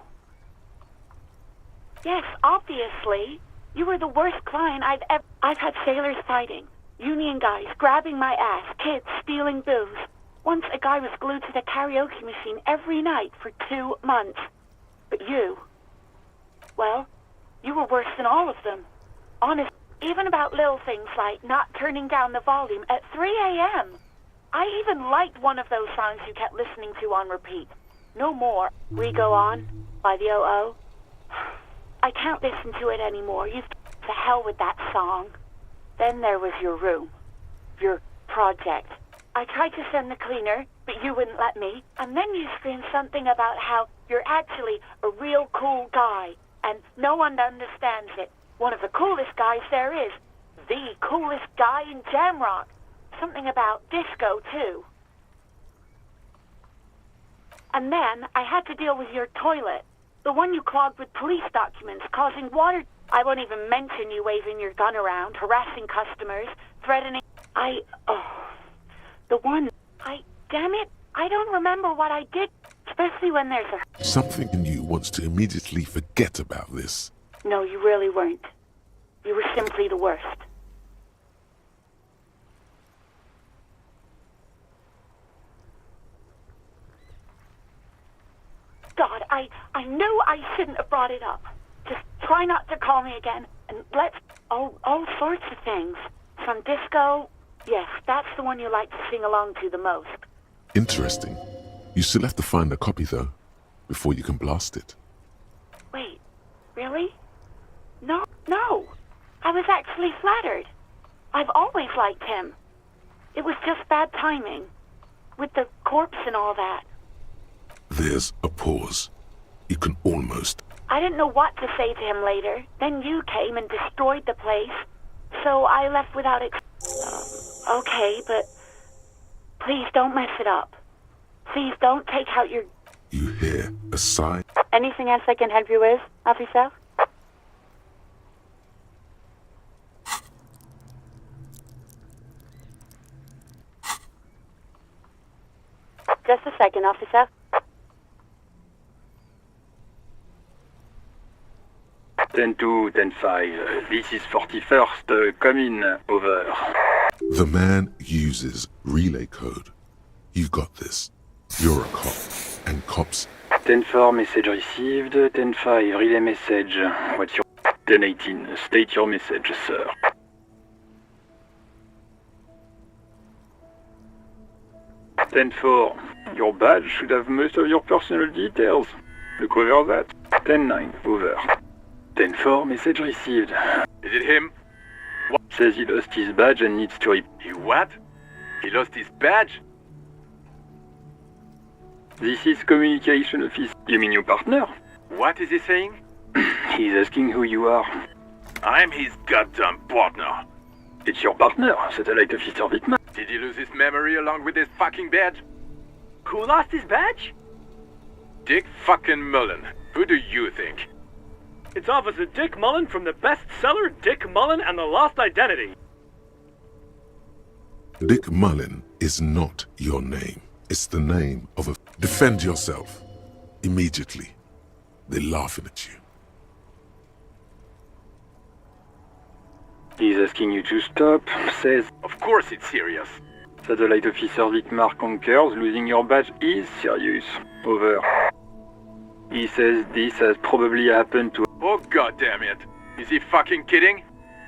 Yes, obviously. You were the worst client I've ever... I've had sailors fighting, union guys grabbing my ass, kids stealing booze. Once a guy was glued to the karaoke machine every night for 2 months. But you... Well, you were worse than all of them. Honest, even about little things like not turning down the volume at 3 a.m. I even liked one of those songs you kept listening to on repeat. No More, We Go On, by the O.O. I can't listen to it anymore. You've... To hell with that song. Then there was your room. Your project. I tried to send the cleaner, but you wouldn't let me. And then you screamed something about how you're actually a real cool guy, and no one understands it. One of the coolest guys there is. The coolest guy in Jamrock. Something about disco, too. And then I had to deal with your toilet. The one you clogged with police documents, causing water... I won't even mention you waving your gun around, harassing customers, threatening... The one... Damn it, I don't remember what I did, especially when there's a... Something in you wants to immediately forget about this. No, you really weren't. You were simply the worst. God, I knew I shouldn't have brought it up. Just try not to call me again, and let's... all sorts of things. From disco... Yes, that's the one you like to sing along to the most. Interesting. You still have to find a copy, though, before you can blast it. Wait, really? No. I was actually flattered. I've always liked him. It was just bad timing. With the corpse and all that. There's a pause. You can almost... I didn't know what to say to him later. Then you came and destroyed the place. So I left without okay, but please don't mess it up. Please don't take out your... You hear a sigh. Anything else I can help you with, officer? Just a second, officer. 10-2, 10-5. This is 41st. Come in. Over. The man uses relay code. You've got this. You're a cop, and cops... 10-4, message received. 10-5, relay message. What's your... 10-18, state your message, sir. 10-4, your badge should have most of your personal details. Look over that. 10-9, over. 10-4, message received. Is it him? What? Says he lost his badge and needs to... He what? He lost his badge? This is communication office. You mean your partner? What is he saying? He's asking who you are. I'm his goddamn partner. It's your partner, Satellite Officer Wittmann. Did he lose his memory along with his fucking badge? Who lost his badge? Dick fucking Mullen. Who do you think? It's Officer Dick Mullen from the bestseller Dick Mullen and the Lost Identity. Dick Mullen is not your name. It's the name of a... Defend yourself. Immediately. They're laughing at you. He's asking you to stop. Says... Of course it's serious. Satellite Officer Wittmar concurs. Losing your badge is serious. Over. He says this has probably happened to... Oh goddamn it. Is he fucking kidding?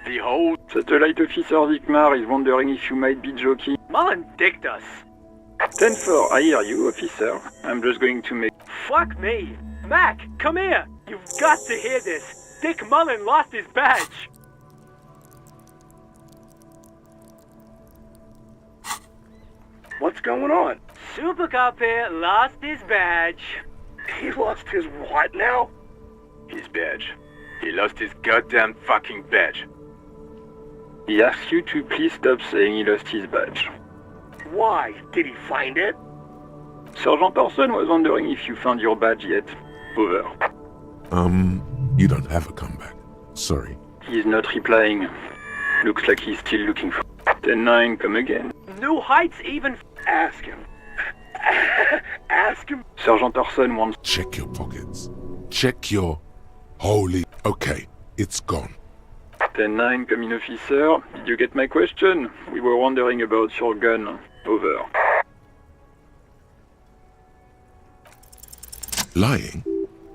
The whole... Satellite Officer Wittmar is wondering if you might be joking. Mullen dicked us. 10-4, I hear you, officer. I'm just going to make... Fuck me. Mac, come here. You've got to hear this. Dick Mullen lost his badge. What's going on? Super Cop here lost his badge. He lost his what now? His badge. He lost his goddamn fucking badge. He asks you to please stop saying he lost his badge. Why? Did he find it? Sergeant Orson was wondering if you found your badge yet. Over. You don't have a comeback. Sorry. He's not replying. Looks like he's still looking for... 10-9, come again. New Heights even... Ask him. Ask him. Sergeant Orson wants... Check your pockets. Check your... Holy... Okay, it's gone. 10-9, come in, officer. Did you get my question? We were wondering about your gun. Over. Lying?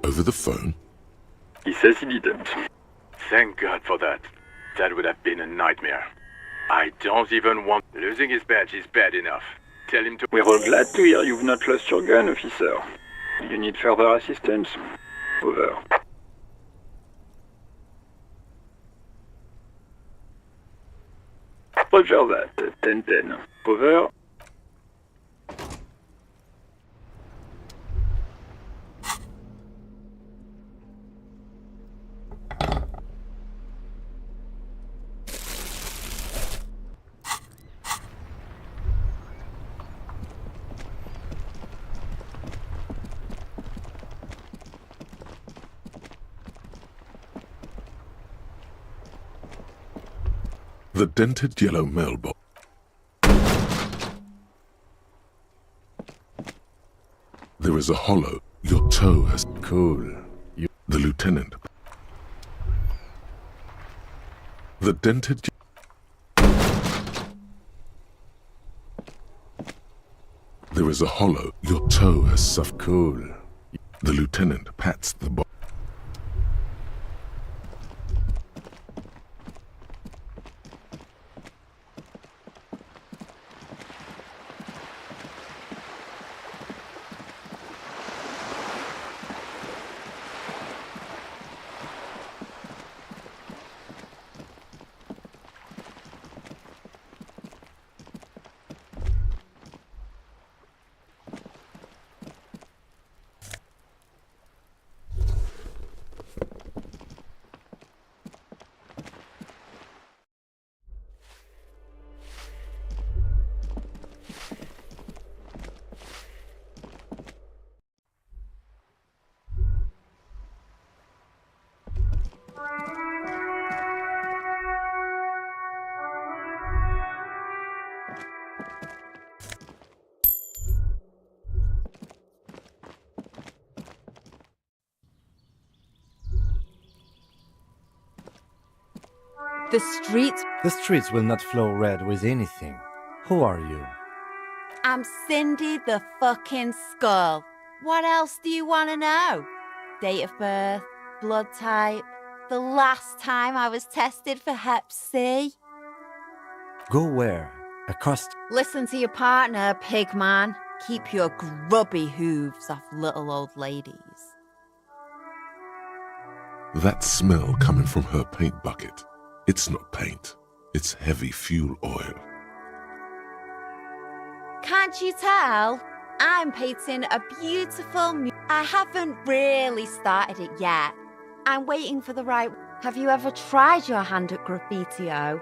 Over the phone? He says he didn't. Thank God for that. That would have been a nightmare. I don't even want... Losing his badge is bad enough. Tell him to... We're all glad to hear you've not lost your gun, officer. Do you need further assistance? Over. Roger that. 10-10. Over. The dented yellow mailbox. There is a hollow. Your toe has... Cool. The lieutenant. The dented... There is a hollow. Your toe has suffered. Cool. The lieutenant pats the box. The streets. The streets will not flow red with anything. Who are you? I'm Cindy the fucking Skull. What else do you want to know? Date of birth, blood type, the last time I was tested for Hep C. Go where? Accost. Listen to your partner, pig man. Keep your grubby hooves off little old ladies. That smell coming from her paint bucket. It's not paint. It's heavy fuel oil. Can't you tell? I'm painting a beautiful I haven't really started it yet. I'm waiting for the right... Have you ever tried your hand at graffiti-o?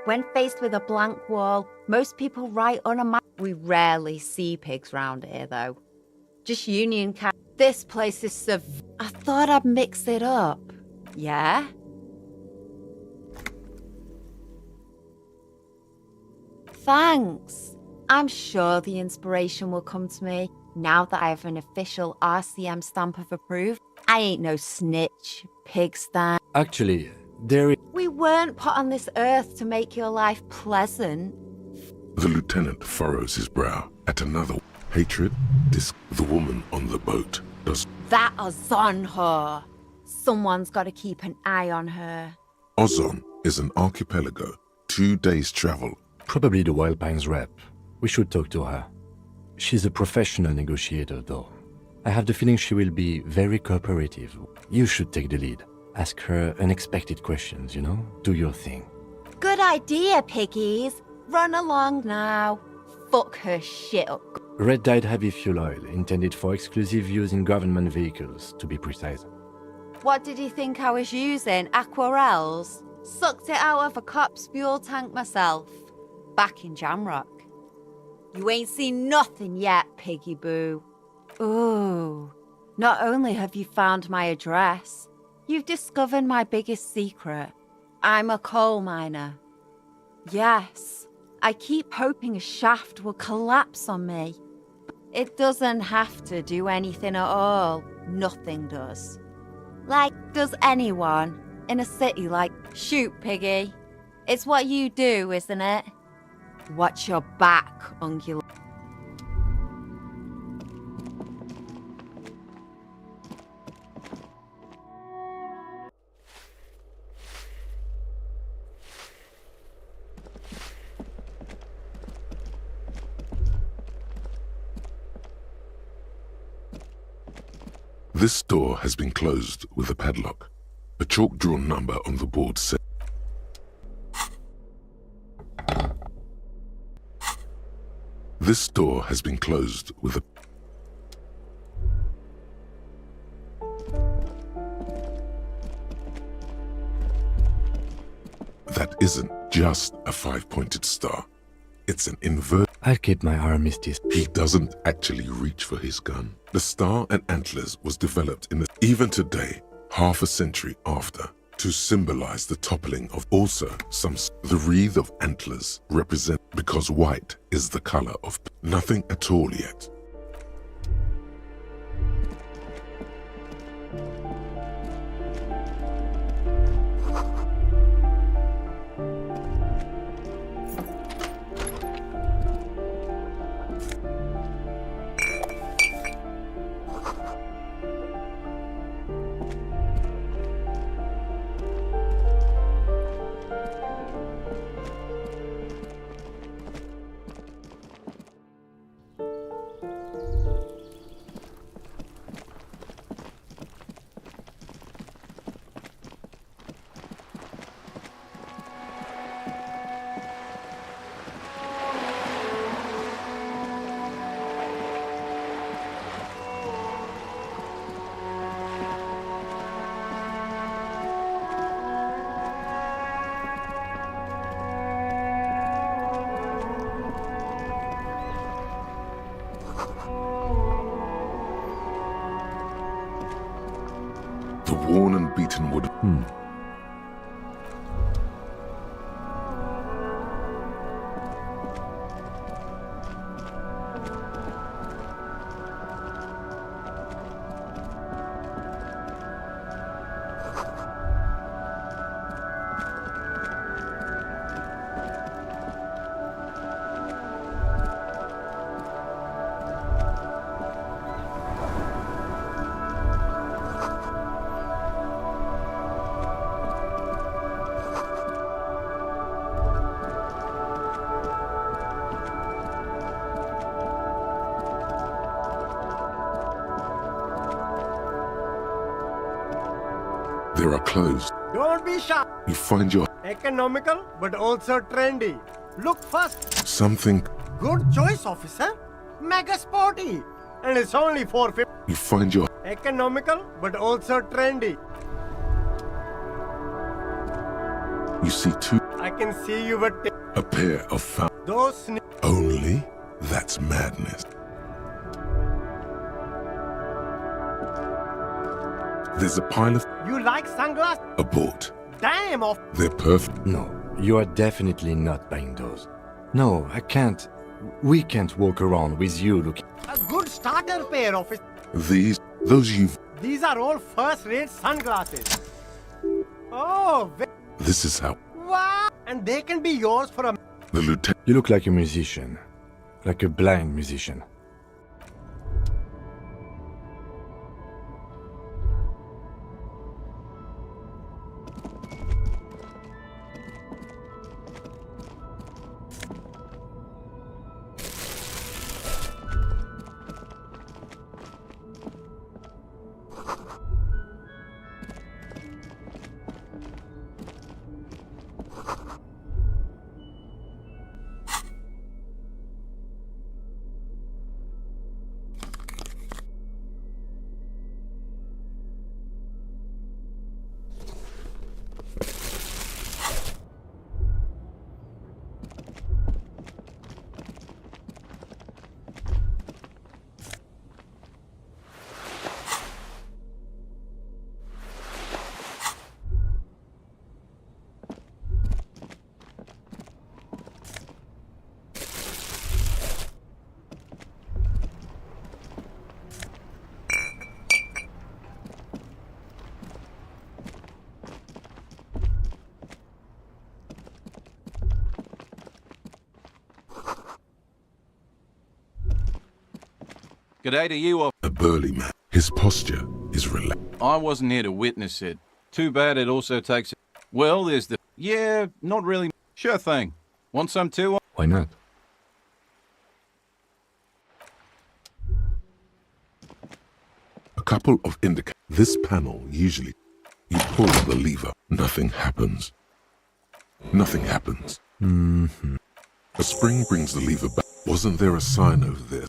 When faced with a blank wall, most people write on a map. We rarely see pigs round here, though. Just union cat. This place is I thought I'd mix it up. Yeah? Thanks. I'm sure the inspiration will come to me now that I have an official RCM stamp of approve. I ain't no snitch, pig stan. Actually, there is... We weren't put on this earth to make your life pleasant. The lieutenant furrows his brow at another hatred. The woman on the boat does. That Ozon her. Someone's got to keep an eye on her. Ozon is an archipelago, 2 days' travel. Probably the Wild Pines rep. We should talk to her. She's a professional negotiator, though. I have the feeling she will be very cooperative. You should take the lead. Ask her unexpected questions, you know? Do your thing. Good idea, piggies. Run along now. Fuck her shit up. Red-dyed heavy fuel oil, intended for exclusive use in government vehicles, to be precise. What did you think I was using? Aquarels? Sucked it out of a cop's fuel tank myself. Back in Jamrock. You ain't seen nothing yet, piggy boo. Ooh. Not only have you found my address, you've discovered my biggest secret. I'm a coal miner. Yes, I keep hoping a shaft will collapse on me. It doesn't have to do anything at all. Nothing does. Like, does anyone in a city like, shoot, piggy? It's what you do, isn't it? Watch your back, ungulator. This door has been closed with a padlock. A chalk-drawn number on the board says... This door has been closed with a... That isn't just a 5-pointed star. It's an invert... I'll keep my armistice. He doesn't actually reach for his gun. The star and antlers was developed in the... Even today, half a century after, to symbolize the toppling of also some... The wreath of antlers represent... Because white is the color of... Nothing at all yet. The worn and beaten wood... There are closed. Don't be shy. You find your Economical, but also trendy. Look first. something. Good choice, officer. Mega sporty. And it's only $4.50. You find your Economical, but also trendy. you see two. I can see you were A pair of those only. That's madness. There's a pile of You like sunglasses? abort. Damn off. They're perfect. No, you are definitely not buying those. No, I can't. We can't walk around with you looking. A good starter pair, officer. Those you've. These are all first-rate sunglasses. Oh, This is how wow! And they can be yours for a... the lieutenant. You look like a musician. Like a blind musician. G'day to you, A burly man. His posture is relaxed. I wasn't here to witness it. Too bad it also takes... Well, there's the... Yeah, not really. Sure thing. Want some too? Why not? A couple of indicators. This panel usually. You pull the lever. Nothing happens. Nothing happens. Mm-hmm. A spring brings the lever back. Wasn't there a sign over there?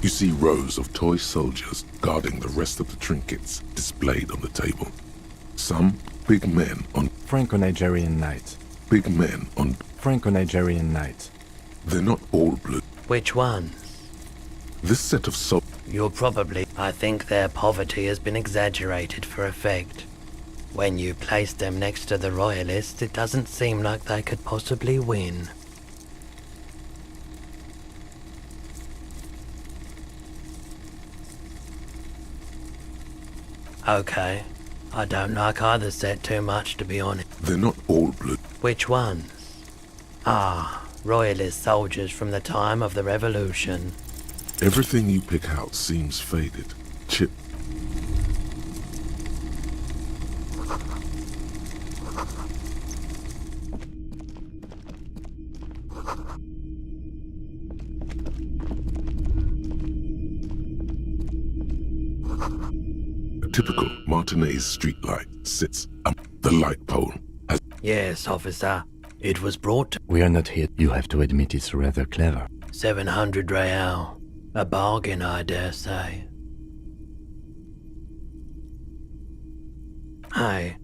You see rows of toy soldiers guarding the rest of the trinkets displayed on the table. Some big men on Franco-Nigerian knights. Big men on Franco-Nigerian knights. They're not all blue. Which ones? This set of You're probably... I think their poverty has been exaggerated for effect. When you place them next to the royalists, it doesn't seem like they could possibly win. Okay. I don't like either set too much, to be honest. They're not all blue. Which ones? Ah, royalist soldiers from the time of the revolution. Everything you pick out seems faded. Chip. A typical Martinez streetlight sits up the light pole. Yes, officer. It was brought to... We are not here. You have to admit it's rather clever. 700 real. A bargain, I dare say. Hey,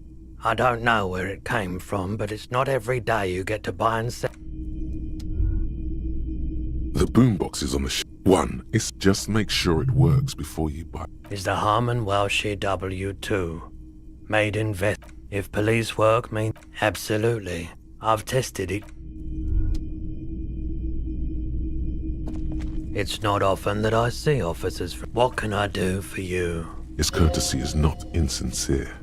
I don't know where it came from, but it's not every day you get to buy and sell. The boombox is on the one is just make sure it works before you buy. Is the Harman Welshie W2. Made in vet. If police work mean... Absolutely. I've tested it. It's not often that I see officers from... What can I do for you? His courtesy is not insincere,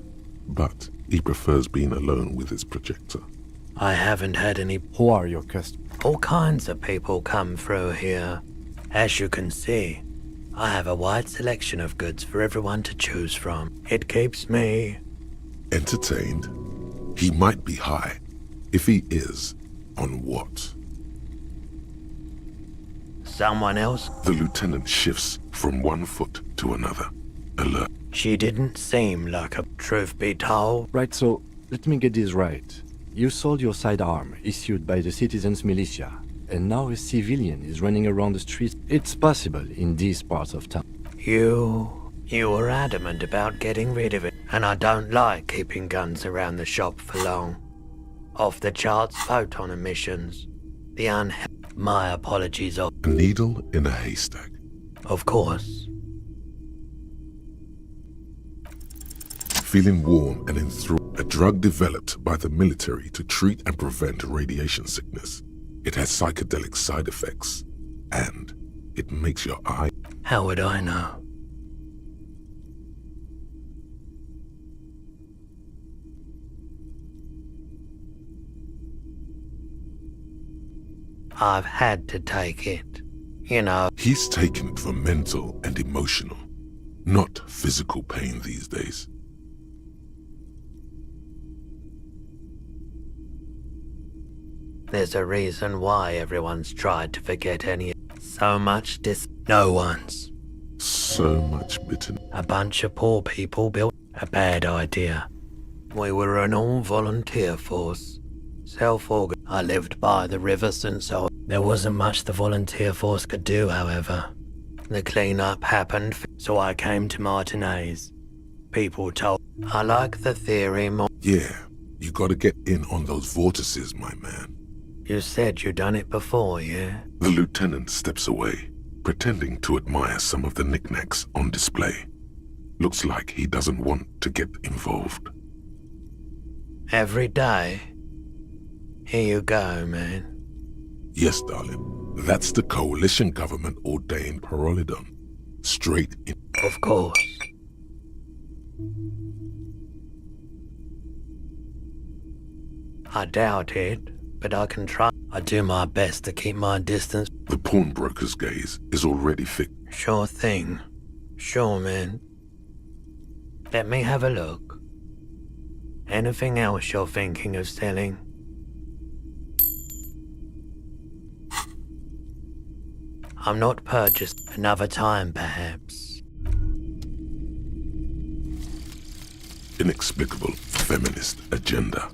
but He prefers being alone with his projector. I haven't had any. Who are your customers? All kinds of people come through here. As you can see, I have a wide selection of goods for everyone to choose from. It keeps me entertained. He might be high. If he is, on what? Someone else? The lieutenant shifts from one foot to another. Alert. She didn't seem like a truth be told. Right, so let me get this right. You sold your sidearm, issued by the citizens' militia, and now a civilian is running around the streets. It's possible in these parts of town. You were adamant about getting rid of it, and I don't like keeping guns around the shop for long. Off the charts photon emissions. My apologies. A needle in a haystack. Of course. Feeling warm and enthralled, a drug developed by the military to treat and prevent radiation sickness. It has psychedelic side effects, and it makes your eye... How would I know? I've had to take it, you know. He's taken it for mental and emotional, not physical pain these days. There's a reason why everyone's tried to forget any. So much no one's. So much bitterness. A bunch of poor people built a bad idea. We were an all-volunteer force. Self-organized. I lived by the river since There wasn't much the volunteer force could do, however. The clean-up happened, so I came to Martinez. People told I like the theory more. Yeah, you gotta get in on those vortices, my man. You said you'd done it before, yeah? The lieutenant steps away, pretending to admire some of the knickknacks on display. Looks like he doesn't want to get involved. Every day? Here you go, man. Yes, darling. That's the coalition government ordained Parolidon. Straight in. Of course. I doubt it, but I can try. I do my best to keep my distance. The pawnbroker's gaze is already fixed. Sure thing. Sure, man. Let me have a look. Anything else you're thinking of selling? I'm not purchased. Another time, perhaps. Inexplicable feminist agenda.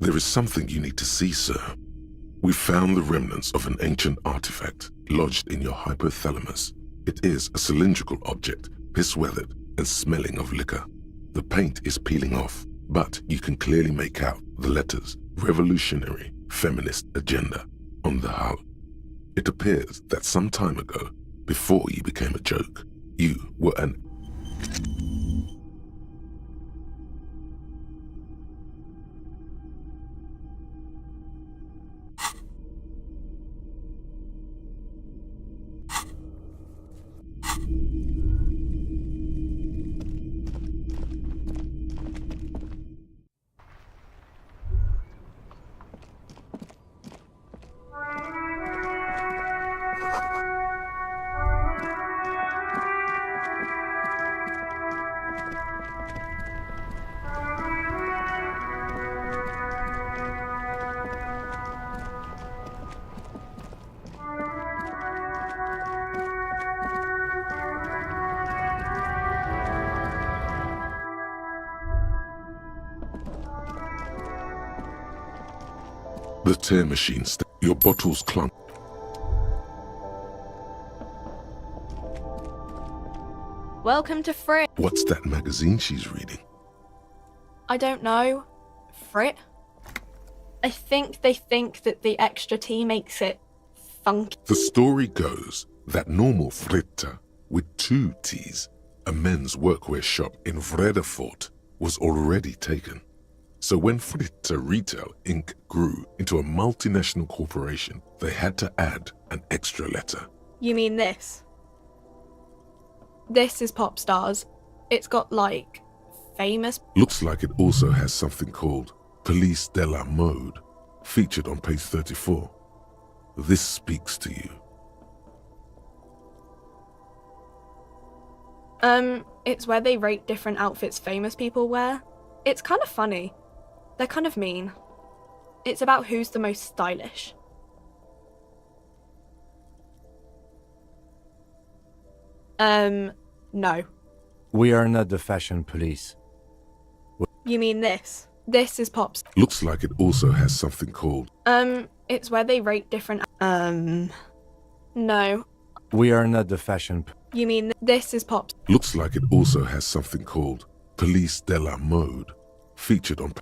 There is something you need to see, sir. We found the remnants of an ancient artifact lodged in your hypothalamus. It is a cylindrical object, piss-weathered and smelling of liquor. The paint is peeling off, but you can clearly make out the letters Revolutionary Feminist Agenda on the hull. It appears that some time ago, before you became a joke, you were an... The tear machine your bottles clunk. Welcome to Frit. What's that magazine she's reading? I don't know. Frit? I think they think that the extra tea makes it funky. The story goes that normal Fritta, with 2 T's, a men's workwear shop in Vredefort, was already taken. So when Fritta Retail Inc. grew into a multinational corporation, they had to add an extra letter. You mean this? This is Pop Stars. It's got, like, famous... Looks like it also has something called Police de la Mode, featured on page 34. This speaks to you. It's where they rate different outfits famous people wear. It's kind of funny. They're kind of mean. It's about who's the most stylish. No. We are not the fashion police. You mean this? This is Pop's. Looks like it also has something called... It's where they rate different... No. We are not the fashion... You mean this is Pop's. Looks like it also has something called Police de la Mode, featured on...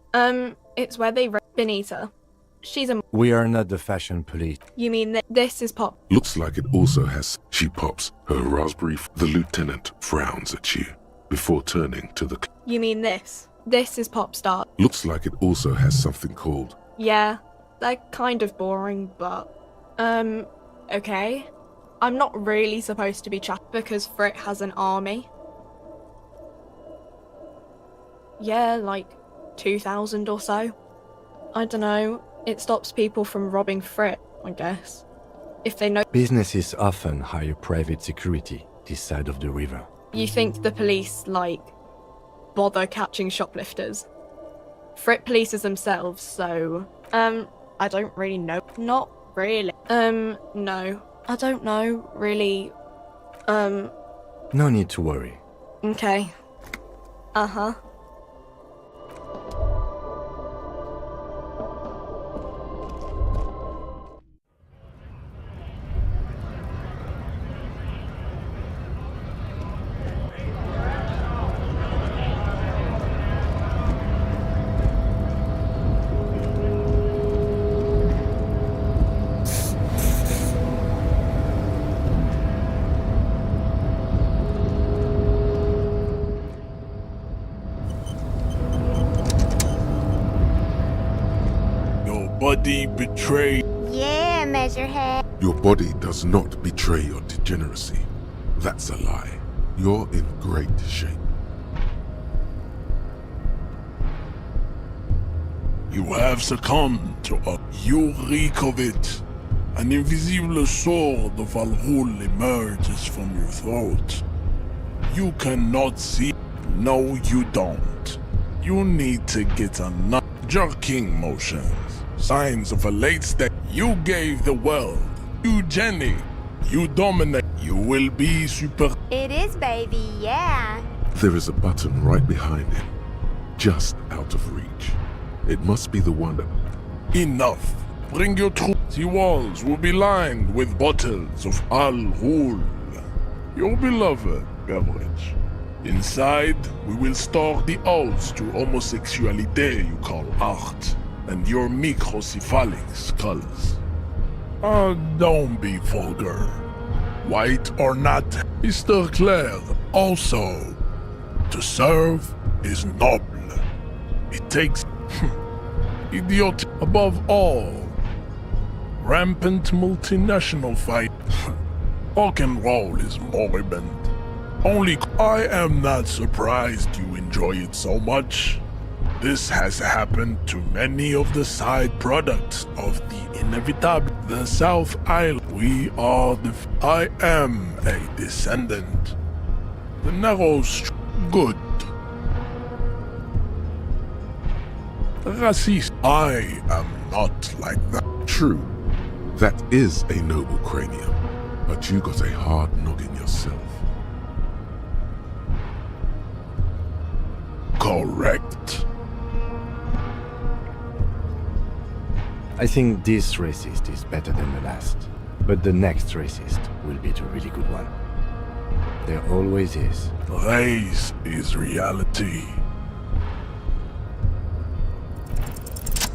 It's where they rate Benita. She's a... We are not the fashion police. You mean this is Pop. Looks like it also has... She pops her raspberry... The lieutenant frowns at you before turning to the... You mean this? This is Pop Star. Looks like it also has something called... Yeah, they're kind of boring, but... okay. I'm not really supposed to be chat because Frit has an army. Yeah, like 2,000 or so. I don't know. It stops people from robbing Frit, I guess. If they know... Businesses often hire private security this side of the river. You think the police, like, bother catching shoplifters? Frit polices themselves, so... I don't really know. Not really. No. I don't know, really. No need to worry. Okay. Uh-huh. Body betray. Yeah, Measurehead. Your body does not betray your degeneracy. That's a lie. You're in great shape. You have succumbed to a... You reek of it. An invisible sword of Valhalla emerges from your throat. You cannot see. No, you don't. You need to get a jerking motions. Signs of a late state. You gave the world. You Jenny. You dominate. You will be super... It is, baby, yeah. There is a button right behind him, just out of reach. It must be the one that... Enough. Bring your troops. The walls will be lined with bottles of Al Ghul, your beloved beverage. Inside, we will store the odes to homosexuality you call art, and your microcephalic skulls. Don't be vulgar. White or not, Mr. Clare, also, to serve is noble. It takes idiot above all. Rampant multinational fight. Rock and roll is moribund. Only I am not surprised you enjoy it so much. This has happened to many of the side products of the inevitable. The South Island. We are the... I am a descendant. The narrow good. Racist. I am not like that. True. That is a noble cranium. But you got a hard noggin yourself. Correct. I think this racist is better than the last. But the next racist will be the really good one. There always is. Race is reality.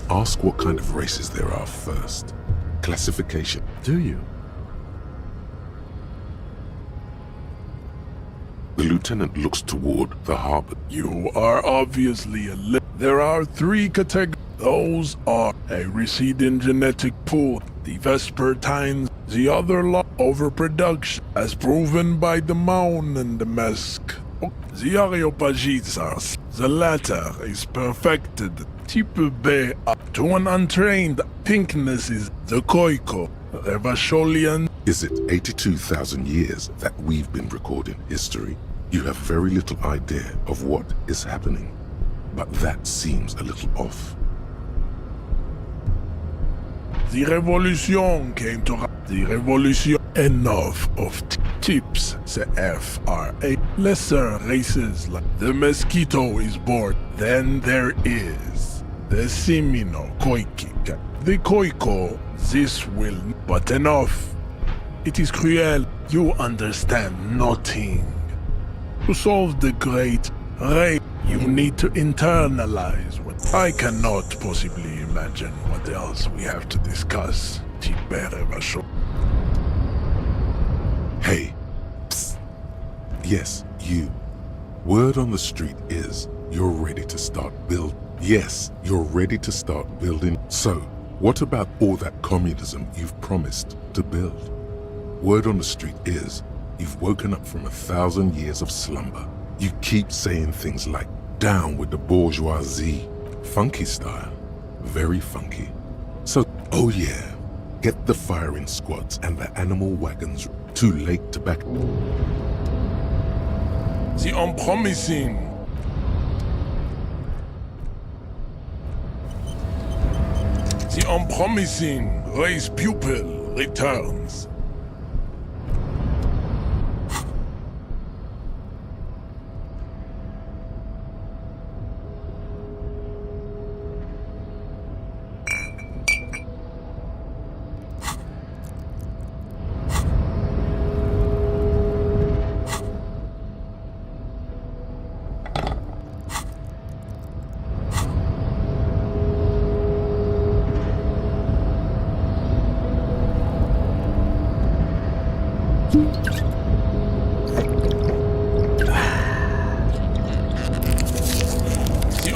Ask what kind of races there are first. Classification. Do you? The lieutenant looks toward the harbor. You are obviously a There are 3 categories. Those are a receding genetic pool, the Vespertines, the other law overproduction, as proven by the Moan and the Mesk. The Areopagitas, the latter is perfected. Type B to an untrained pinkness is the Koiko, Revasholian. Is it 82,000 years that we've been recording history? You have very little idea of what is happening, but that seems a little off. The revolution came to the revolution. Enough of tips, the FRA. Lesser races like the mosquito is born. Then there is the Simino Koikik. The Koiko, this will, but enough. It is cruel. You understand nothing. To solve the great race, you need to internalize what I cannot possibly imagine what else we have to discuss. Hey, psst. Yes, you. Word on the street is you're ready to start build. Yes, you're ready to start building. So, what about all that communism you've promised to build? Word on the street is you've woken up from 1,000 years of slumber. You keep saying things like, down with the bourgeoisie. Funky style. Very funky. So, oh yeah, get the firing squads and the animal wagons. Too late to back. The unpromising. The unpromising race pupil returns.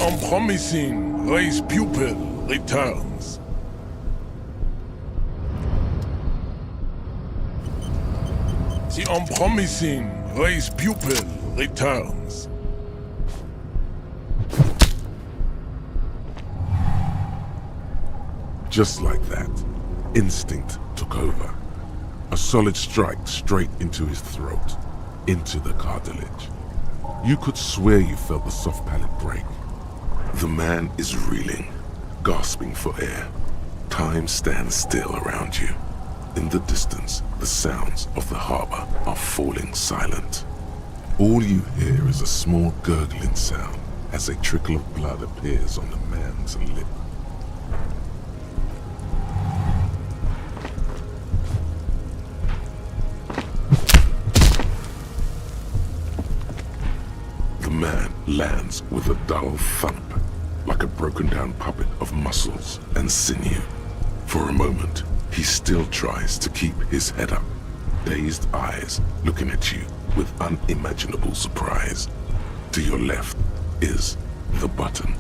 Unpromising race pupil returns. The unpromising race pupil returns. Just like that, instinct took over. A solid strike straight into his throat, into the cartilage. You could swear you felt the soft palate break. The man is reeling, gasping for air. Time stands still around you. In the distance, the sounds of the harbor are falling silent. All you hear is a small gurgling sound as a trickle of blood appears on the man's lip. The man lands with a dull thump, like a broken-down puppet of muscles and sinew. For a moment, he still tries to keep his head up, dazed eyes looking at you with unimaginable surprise. To your left is the button.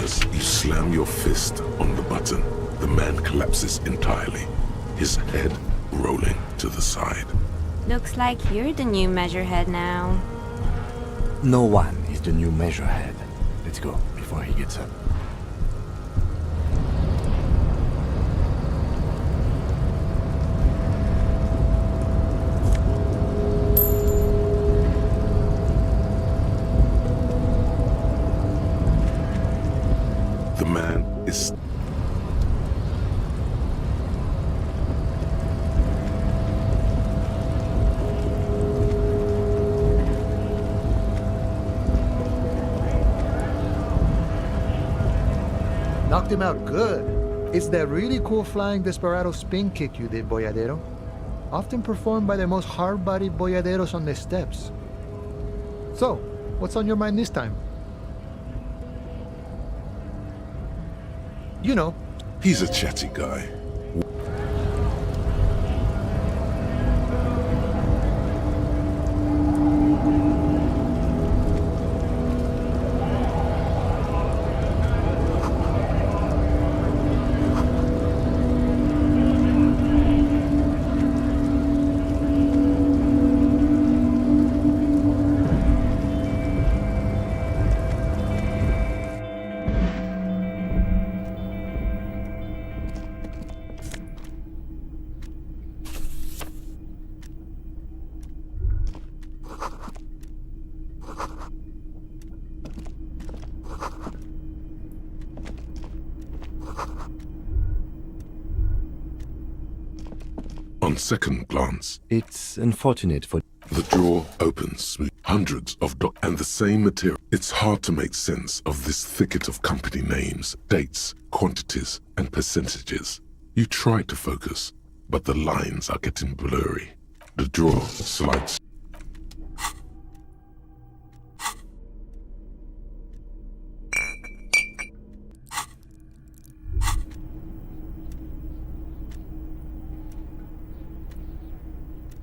As you slam your fist on the button, the man collapses entirely, his head rolling to the side. Looks like you're the new measurehead now. No one is the new measurehead. Let's go before he gets up. The man is... Knocked him out good. It's that really cool flying desperado spin kick you did, Boyadero. Often performed by the most hard-bodied boyaderos on the steps. So, what's on your mind this time? You know. He's a chatty guy. On second glance, It's unfortunate for... the drawer opens smooth. Hundreds of and the same material. It's hard to make sense of this thicket of company names, dates, quantities, and percentages. You try to focus, but the lines are getting blurry. The drawer slides.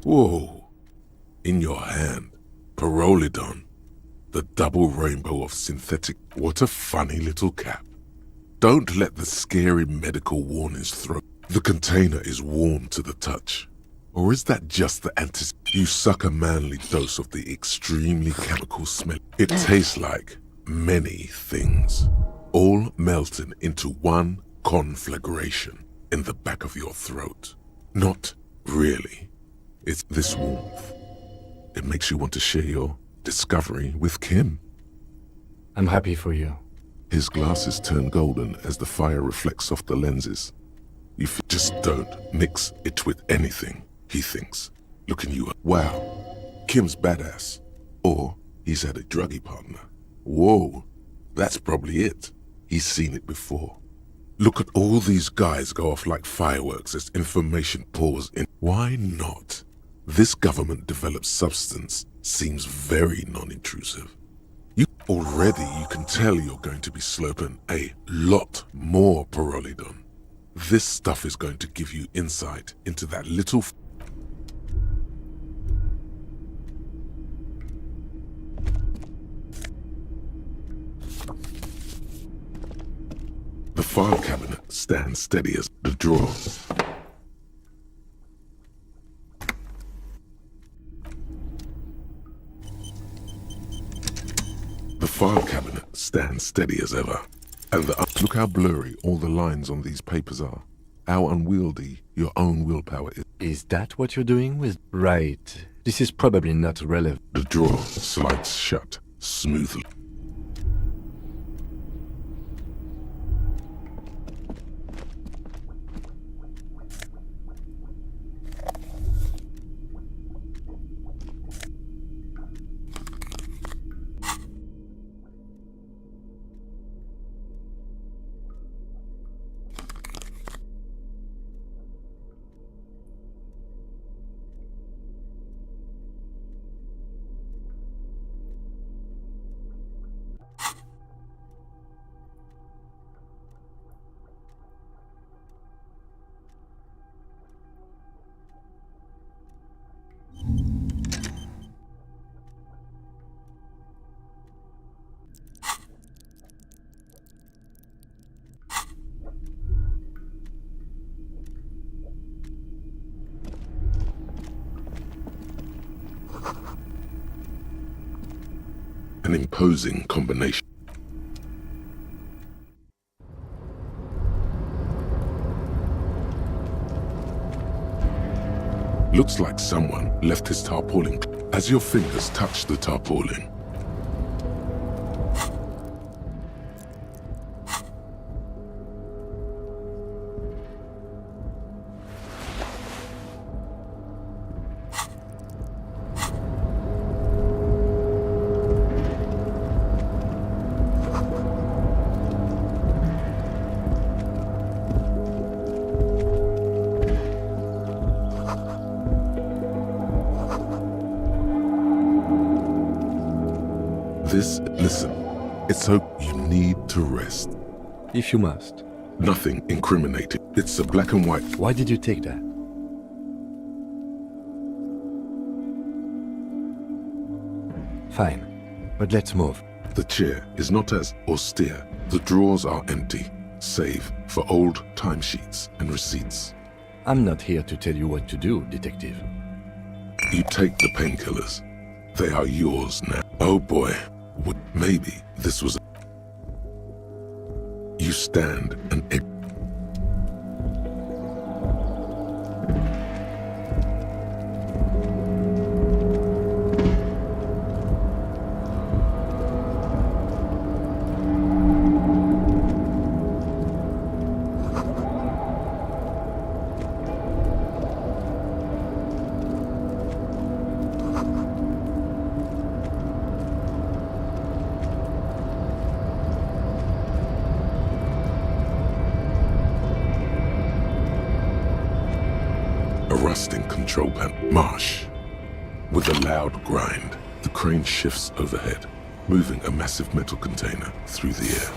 Whoa! In your hand, Pyrrolidon, the double rainbow of synthetic. What a funny little cap. Don't let the scary medical warnings throw. The container is warm to the touch. Or is that just the You suck a manly dose of the extremely chemical smell. It tastes like many things, all melting into one conflagration in the back of your throat. Not really. It's this warmth. It makes you want to share your discovery with Kim. I'm happy for you. His glasses turn golden as the fire reflects off the lenses. You just don't mix it with anything, he thinks, looking you up. Wow, Kim's badass. Or he's had a druggie partner. Whoa, that's probably it. He's seen it before. Look at all these guys go off like fireworks as information pours in. Why not? This government-developed substance seems very non-intrusive. Already you can tell you're going to be slurping a lot more Pyrrolidon. This stuff is going to give you insight into that little... The file cabinet stands steady as the drawer. The file cabinet stands steady as ever. And look how blurry all the lines on these papers are. How unwieldy your own willpower is. Is that what you're doing with... Right. This is probably not relevant. The drawer slides shut smoothly. An imposing combination. Looks like someone left his tarpaulin as your fingers touch the tarpaulin. Listen, it's so you need to rest. If you must. Nothing incriminating. It's a black and white. Why did you take that? Fine, but let's move. The chair is not as austere. The drawers are empty, save for old timesheets and receipts. I'm not here to tell you what to do, detective. You take the painkillers. They are yours now. Oh boy. Maybe this was... You stand and... A rusting control panel. Marsh. With a loud grind, the crane shifts overhead, moving a massive metal container through the air.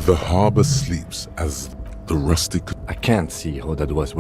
The harbor sleeps as the rusty... I can't see how that was.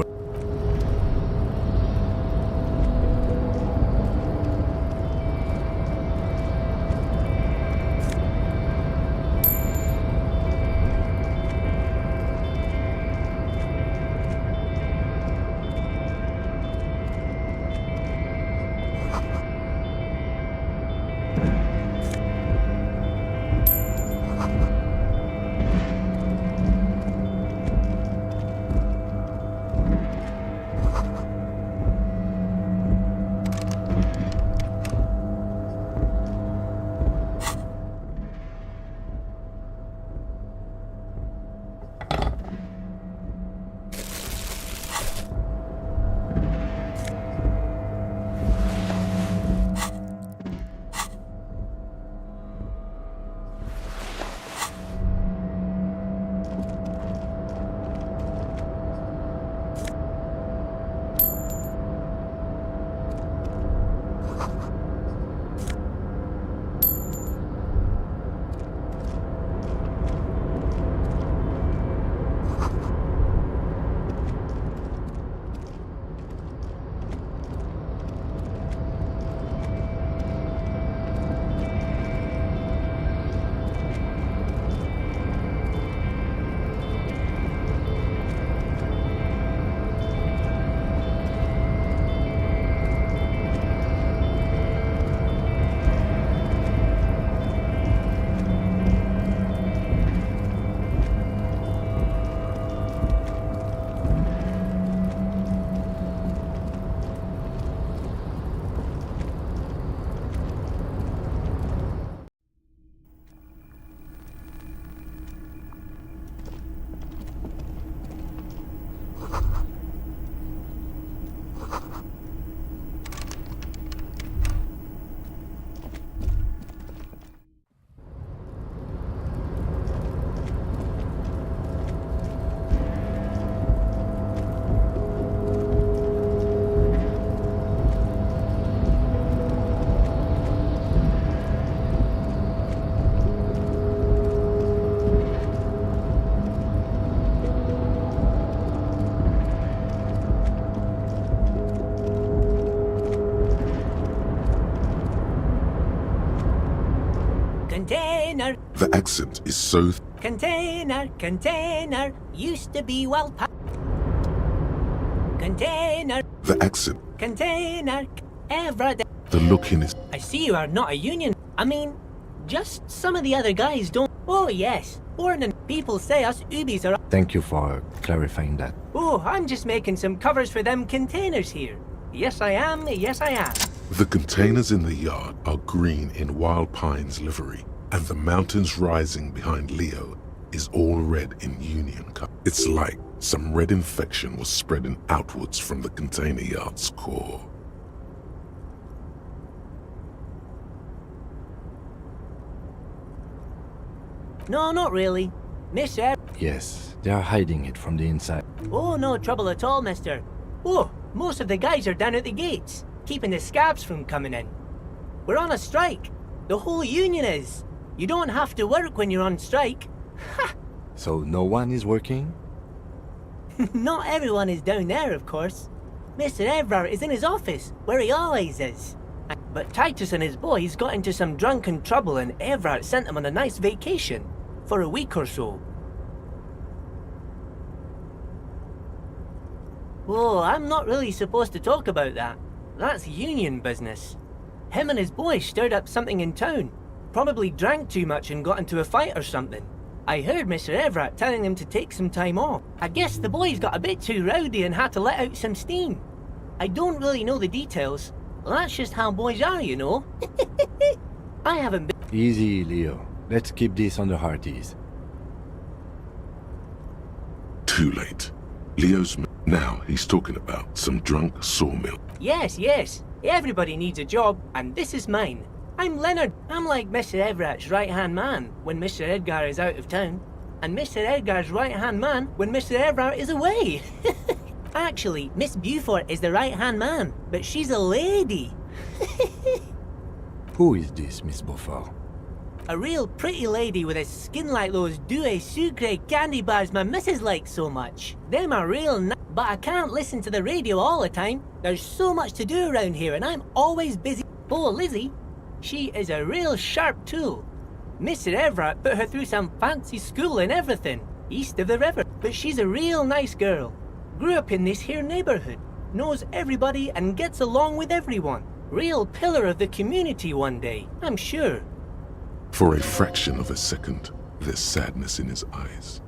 Container. The accent is so... Container. Used to be well Container. The accent. Container. Every day. The look in his... I see you are not a union. I mean, just some of the other guys don't... Oh, yes. Born and people say us Ubis are... Thank you for clarifying that. Oh, I'm just making some covers for them containers here. Yes, I am. The containers in the yard are green in Wild Pine's livery, and the mountains rising behind Leo is all red in Union color. It's like some red infection was spreading outwards from the container yard's core. No, not really. Mister... Yes, they are hiding it from the inside. Oh, no trouble at all, mister. Oh, most of the guys are down at the gates, keeping the scabs from coming in. We're on a strike. The whole union is. You don't have to work when you're on strike. Ha! So no one is working? Not everyone is down there, of course. Mr. Everard is in his office, where he always is. But Titus and his boys got into some drunken trouble and Everard sent them on a nice vacation. For a week or so. Oh, I'm not really supposed to talk about that. That's union business. Him and his boys stirred up something in town. Probably drank too much and got into a fight or something. I heard Mr. Everett telling them to take some time off. I guess the boys got a bit too rowdy and had to let out some steam. I don't really know the details. Well, that's just how boys are, you know. I haven't been... Easy, Leo. Let's keep this on the hearties. Too late. Now he's talking about some drunk sawmill. Yes, yes. Everybody needs a job, and this is mine. I'm Leonard. I'm like Mr. Everett's right-hand man when Mr. Edgar is out of town, and Mr. Edgar's right-hand man when Mr. Everett is away. Actually, Miss Beaufort is the right-hand man, but she's a lady. Who is this, Miss Beaufort? A real pretty lady with a skin like those Douai Sucre candy bars my missus likes so much. Them are real but I can't listen to the radio all the time. There's so much to do around here and I'm always busy. Oh, Lizzie, she is a real sharp tool. Mr. Everett put her through some fancy school and everything, east of the river. But she's a real nice girl. Grew up in this here neighborhood, knows everybody and gets along with everyone. Real pillar of the community one day, I'm sure. For a fraction of a second, there's sadness in his eyes.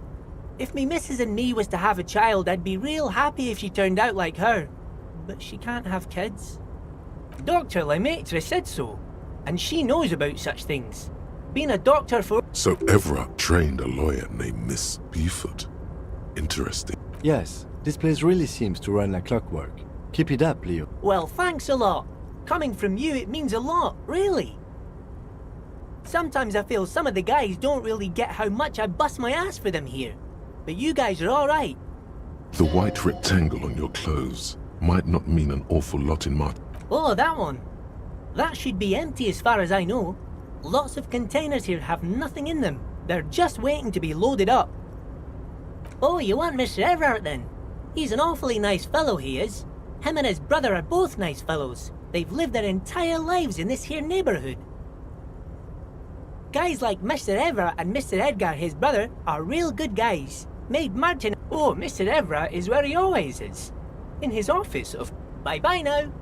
If me missus and me was to have a child, I'd be real happy if she turned out like her. But she can't have kids. Dr. Lemaitre said so, and she knows about such things. Been a doctor for... So Everett trained a lawyer named Miss Beaufort. Interesting. Yes, this place really seems to run like clockwork. Keep it up, Leo. Well, thanks a lot. Coming from you, it means a lot, really. Sometimes I feel some of the guys don't really get how much I bust my ass for them here. But you guys are alright. The white rectangle on your clothes might not mean an awful lot in Martin. Oh, that one. That should be empty as far as I know. Lots of containers here have nothing in them. They're just waiting to be loaded up. Oh, you want Mr. Everett then? He's an awfully nice fellow, he is. Him and his brother are both nice fellows. They've lived their entire lives in this here neighborhood. Guys like Mr. Everett and Mr. Edgar, his brother, are real good guys. Made Martin... Oh, Mr. Everett is where he always is. In his office of... Bye-bye now.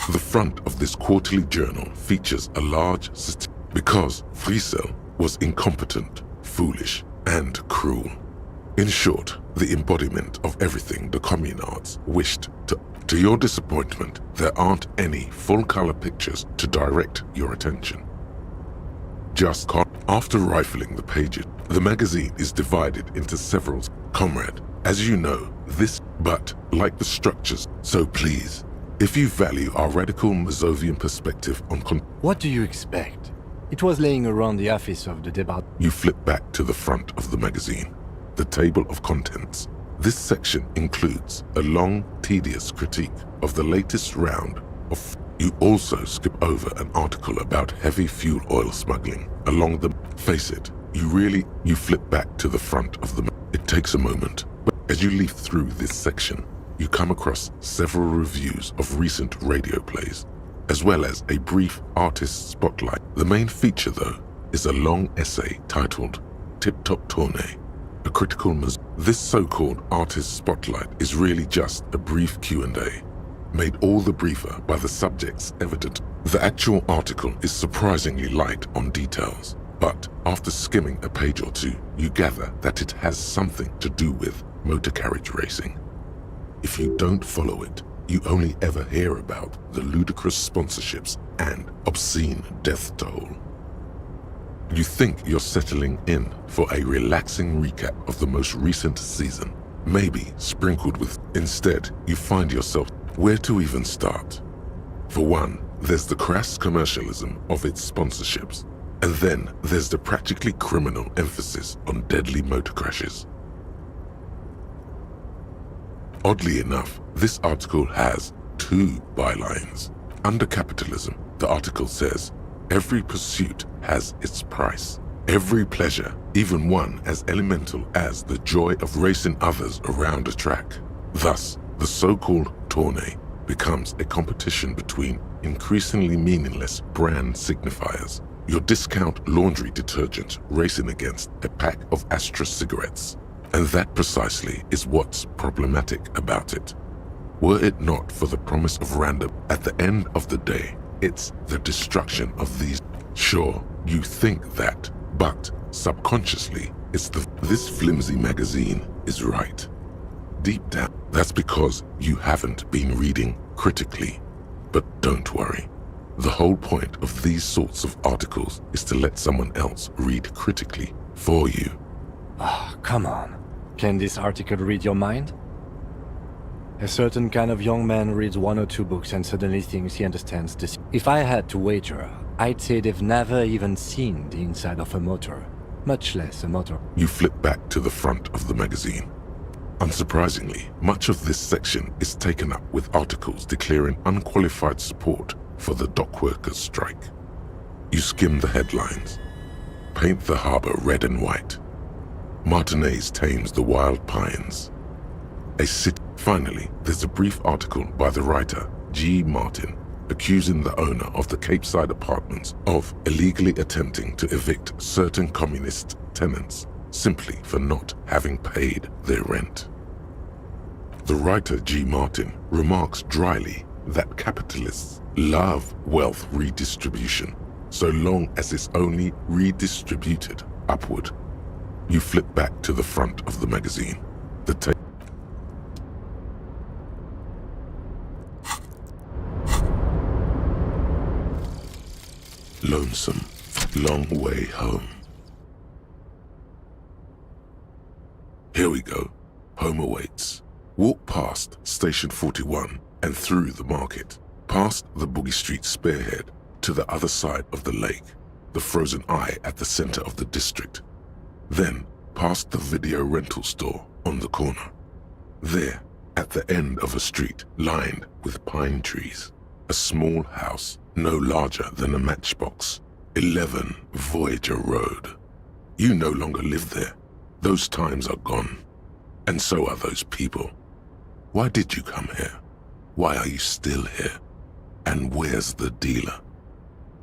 The front of this quarterly journal features a large because Friesel was incompetent, foolish, and cruel. In short, the embodiment of everything the communards wished to. To your disappointment, there aren't any full-color pictures to direct your attention. Just after rifling the pages, the magazine is divided into several. Comrade, as you know, this, but like the structures, so please, if you value our radical Mazovian perspective on what do you expect? It was laying around the office of the debate. You flip back to the front of the magazine, the table of contents. This section includes a long, tedious critique of the latest round of... You also skip over an article about heavy fuel oil smuggling along the... Face it, you flip back to the front of the... It takes a moment, but as you leaf through this section, you come across several reviews of recent radio plays, as well as a brief artist spotlight. The main feature, though, is a long essay titled Tip Top Tournée, a critical... This so-called artist spotlight is really just a brief Q&A, made all the briefer by the subjects evident. The actual article is surprisingly light on details, but after skimming a page or two, you gather that it has something to do with motor carriage racing. If you don't follow it, you only ever hear about the ludicrous sponsorships and obscene death toll. You think you're settling in for a relaxing recap of the most recent season, maybe sprinkled with... Instead, you find yourself where to even start. For one, there's the crass commercialism of its sponsorships, and then there's the practically criminal emphasis on deadly motor crashes. Oddly enough, this article has two bylines. Under capitalism, the article says, every pursuit has its price. Every pleasure, even one as elemental as the joy of racing others around a track. Thus, the so-called tournée becomes a competition between increasingly meaningless brand signifiers. Your discount laundry detergent racing against a pack of Astra cigarettes. And that precisely is what's problematic about it. Were it not for the promise of random, at the end of the day, it's the destruction of these. Sure, you think that, but subconsciously, This flimsy magazine is right. Deep down, that's because you haven't been reading critically. But don't worry. The whole point of these sorts of articles is to let someone else read critically for you. Ah, come on. Can this article read your mind? A certain kind of young man reads 1 or 2 books and suddenly thinks he understands this. If I had to wager, I'd say they've never even seen the inside of a motor, much less a motor. You flip back to the front of the magazine. Unsurprisingly, much of this section is taken up with articles declaring unqualified support for the dock workers' strike. You skim the headlines. Paint the harbor red and white. Martinez tames the wild pines. Finally, there's a brief article by the writer, G. Martin, accusing the owner of the Cape Side apartments of illegally attempting to evict certain communist tenants simply for not having paid their rent. The writer G. Martin remarks dryly that capitalists love wealth redistribution so long as it's only redistributed upward. You flip back to the front of the magazine. Lonesome, long way home. Here we go. Home awaits. Walk past Station 41 and through the market, past the Boogie Street spearhead to the other side of the lake, the frozen eye at the center of the district. Then past the video rental store on the corner. There, at the end of a street lined with pine trees, a small house no larger than a matchbox, 11 Voyager Road. You no longer live there. Those times are gone. And so are those people. Why did you come here? Why are you still here? And where's the dealer?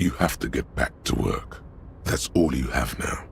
You have to get back to work. That's all you have now.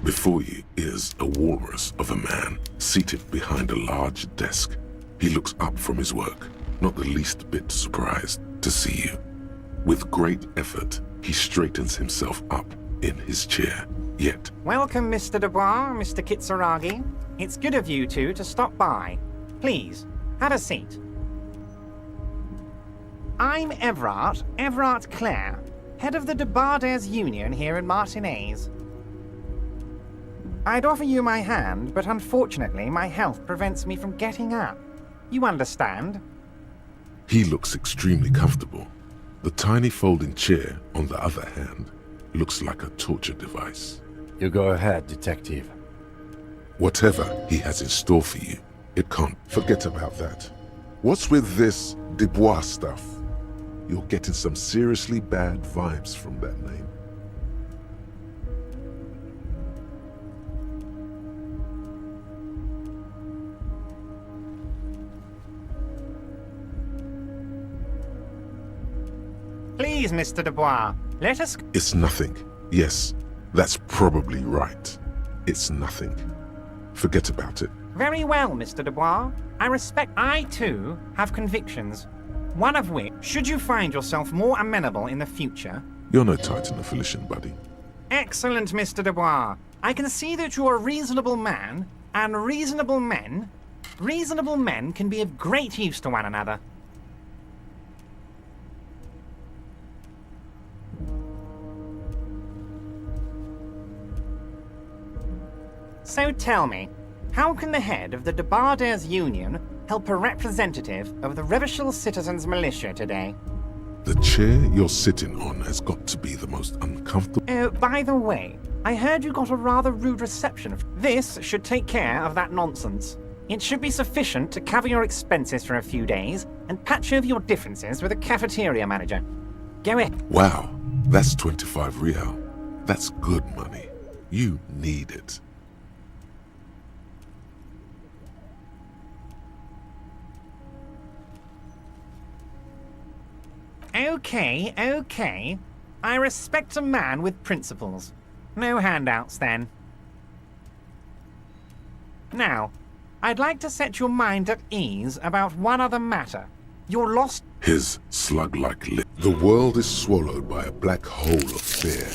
Before you is a walrus of a man seated behind a large desk. He looks up from his work, not the least bit surprised to see you. With great effort, he straightens himself up in his chair, yet... Welcome, Mr. Dubois, Mr. Kitsuragi. It's good of you two to stop by. Please, have a seat. I'm Everard Clare, head of the Debarders Union here in Martinez. I'd offer you my hand, but unfortunately my health prevents me from getting up. You understand? He looks extremely comfortable. The tiny folding chair, on the other hand, looks like a torture device. You go ahead, detective. Whatever he has in store for you, it can't. Forget about that. What's with this Dubois stuff? You're getting some seriously bad vibes from that name. Please, Mr. Dubois, let us... It's nothing. Yes, that's probably right. It's nothing. Forget about it. Very well, Mr. Dubois. I, too, have convictions. One of which, should you find yourself more amenable in the future... You're no Titan affiliation, buddy. Excellent, Mr. Dubois. I can see that you're a reasonable man, and reasonable men can be of great use to one another. So tell me, how can the head of the Debarders Union help a representative of the Revachol Citizens Militia today? The chair you're sitting on has got to be the most uncomfortable... Oh, by the way, I heard you got a rather rude reception. This should take care of that nonsense. It should be sufficient to cover your expenses for a few days and patch over your differences with a cafeteria manager. Go ahead. Wow, that's 25 real. That's good money. You need it. Okay. I respect a man with principles. No handouts, then. Now, I'd like to set your mind at ease about one other matter. You're lost. His slug-like lip. The world is swallowed by a black hole of fear.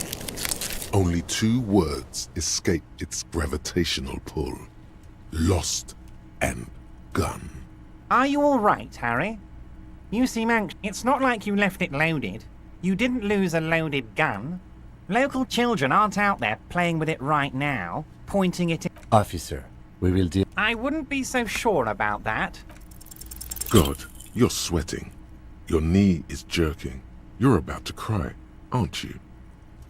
Only 2 words escape its gravitational pull. Lost and gun. Are you all right, Harry? You seem anxious. It's not like you left it loaded. You didn't lose a loaded gun. Local children aren't out there playing with it right now, pointing it in. Officer, we will deal. I wouldn't be so sure about that. God, you're sweating. Your knee is jerking. You're about to cry, aren't you?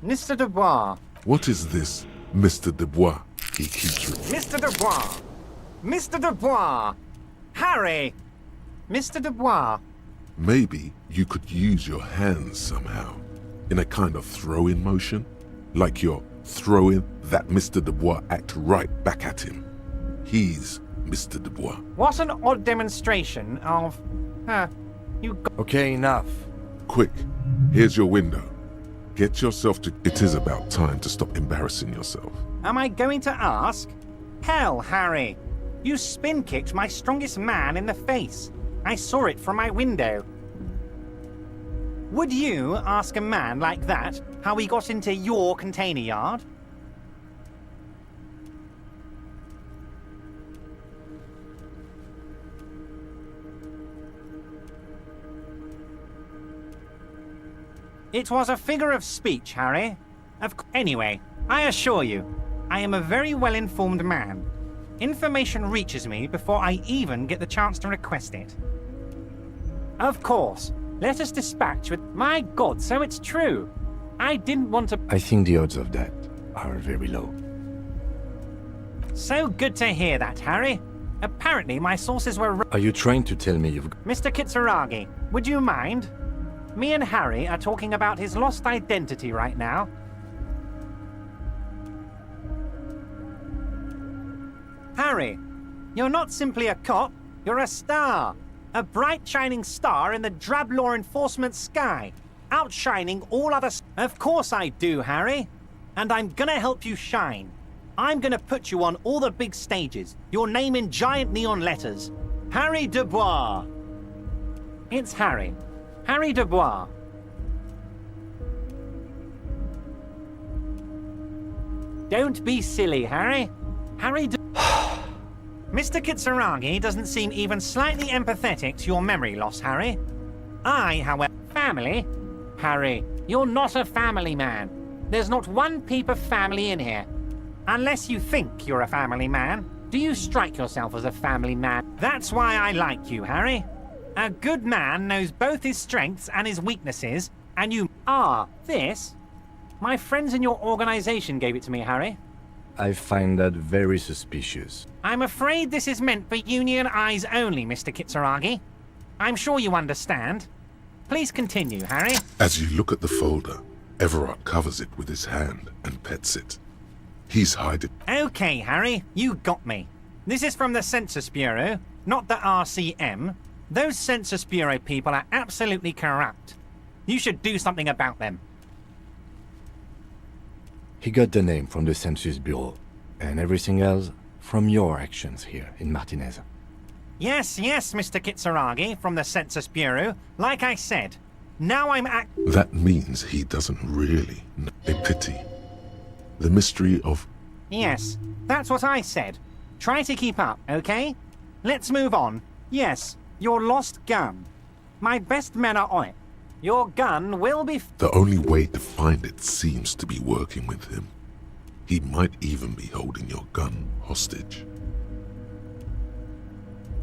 Mr. Dubois. What is this, Mr. Dubois? He keeps Mr. Dubois! Mr. Dubois! Harry! Mr. Dubois! Maybe you could use your hands somehow, in a kind of throw-in motion, like you're throwing that Mr. Dubois act right back at him. He's Mr. Dubois. What an odd demonstration of... Okay, enough. Quick, here's your window. Get yourself to... It is about time to stop embarrassing yourself. Am I going to ask? Hell, Harry! You spin-kicked my strongest man in the face. I saw it from my window. Would you ask a man like that how he got into your container yard? It was a figure of speech, Harry. Anyway, I assure you, I am a very well-informed man. Information reaches me before I even get the chance to request it. Of course, let us dispatch with... My God, so it's true. I didn't want to... I think the odds of that are very low. So good to hear that, Harry. Apparently my sources were... Are you trying to tell me you've... Mr. Kitsuragi, would you mind? Me and Harry are talking about his lost identity right now. Harry, you're not simply a cop, you're a star. A bright shining star in the drab law enforcement sky, outshining all other... Of course I do, Harry. And I'm gonna help you shine. I'm gonna put you on all the big stages, your name in giant neon letters. Harry Dubois. It's Harry. Harry Dubois. Don't be silly, Harry. Harry Mr. Kitsuragi doesn't seem even slightly empathetic to your memory loss, Harry. I, however... Family? Harry, you're not a family man. There's not one peep of family in here. Unless you think you're a family man, do you strike yourself as a family man? That's why I like you, Harry. A good man knows both his strengths and his weaknesses, and you... This? My friends in your organization gave it to me, Harry. I find that very suspicious. I'm afraid this is meant for Union eyes only, Mr. Kitsuragi. I'm sure you understand. Please continue, Harry. As you look at the folder, Everard covers it with his hand and pets it. He's hiding. Okay, Harry, you got me. This is from the Census Bureau, not the RCM. Those Census Bureau people are absolutely corrupt. You should do something about them. He got the name from the Census Bureau, and everything else from your actions here in Martinez. Yes, Mr. Kitsuragi, from the Census Bureau. Like I said, now I'm That means he doesn't really know. A pity. The mystery of... Yes, that's what I said. Try to keep up, okay? Let's move on. Yes, your lost gun. My best men are on it. Your gun will be... The only way to find it seems to be working with him. He might even be holding your gun hostage.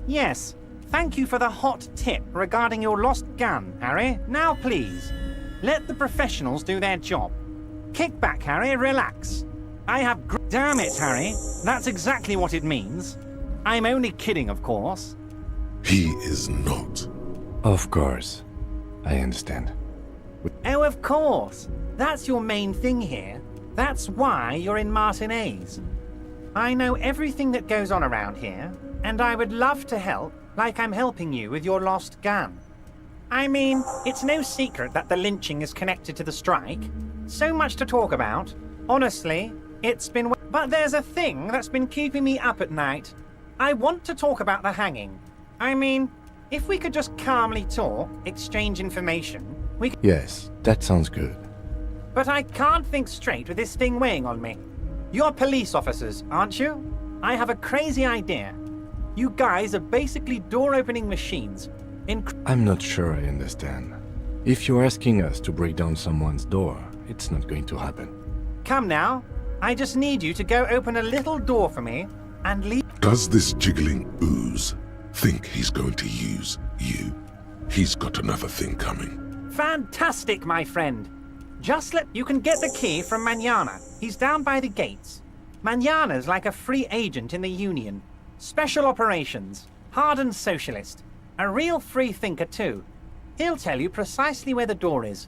Yes, thank you for the hot tip regarding your lost gun, Harry. Now please, let the professionals do their job. Kick back, Harry, relax. I have... Damn it, Harry. That's exactly what it means. I'm only kidding, of course. He is not. Of course. I understand. Oh, of course. That's your main thing here. That's why you're in Martinez. I know everything that goes on around here, and I would love to help, like I'm helping you with your lost gun. I mean, it's no secret that the lynching is connected to the strike. So much to talk about. Honestly, it's been... But there's a thing that's been keeping me up at night. I want to talk about the hanging. I mean, if we could just calmly talk, exchange information, we could... Yes, that sounds good. But I can't think straight with this thing weighing on me. You're police officers, aren't you? I have a crazy idea. You guys are basically door-opening machines. I'm not sure I understand. If you're asking us to break down someone's door, it's not going to happen. Come now. I just need you to go open a little door for me and leave... Does this jiggling ooze think he's going to use you? He's got another thing coming. Fantastic, my friend. Just let... You can get the key from Manana. He's down by the gates. Manana's like a free agent in the Union. Special operations. Hardened socialist. A real free thinker, too. He'll tell you precisely where the door is.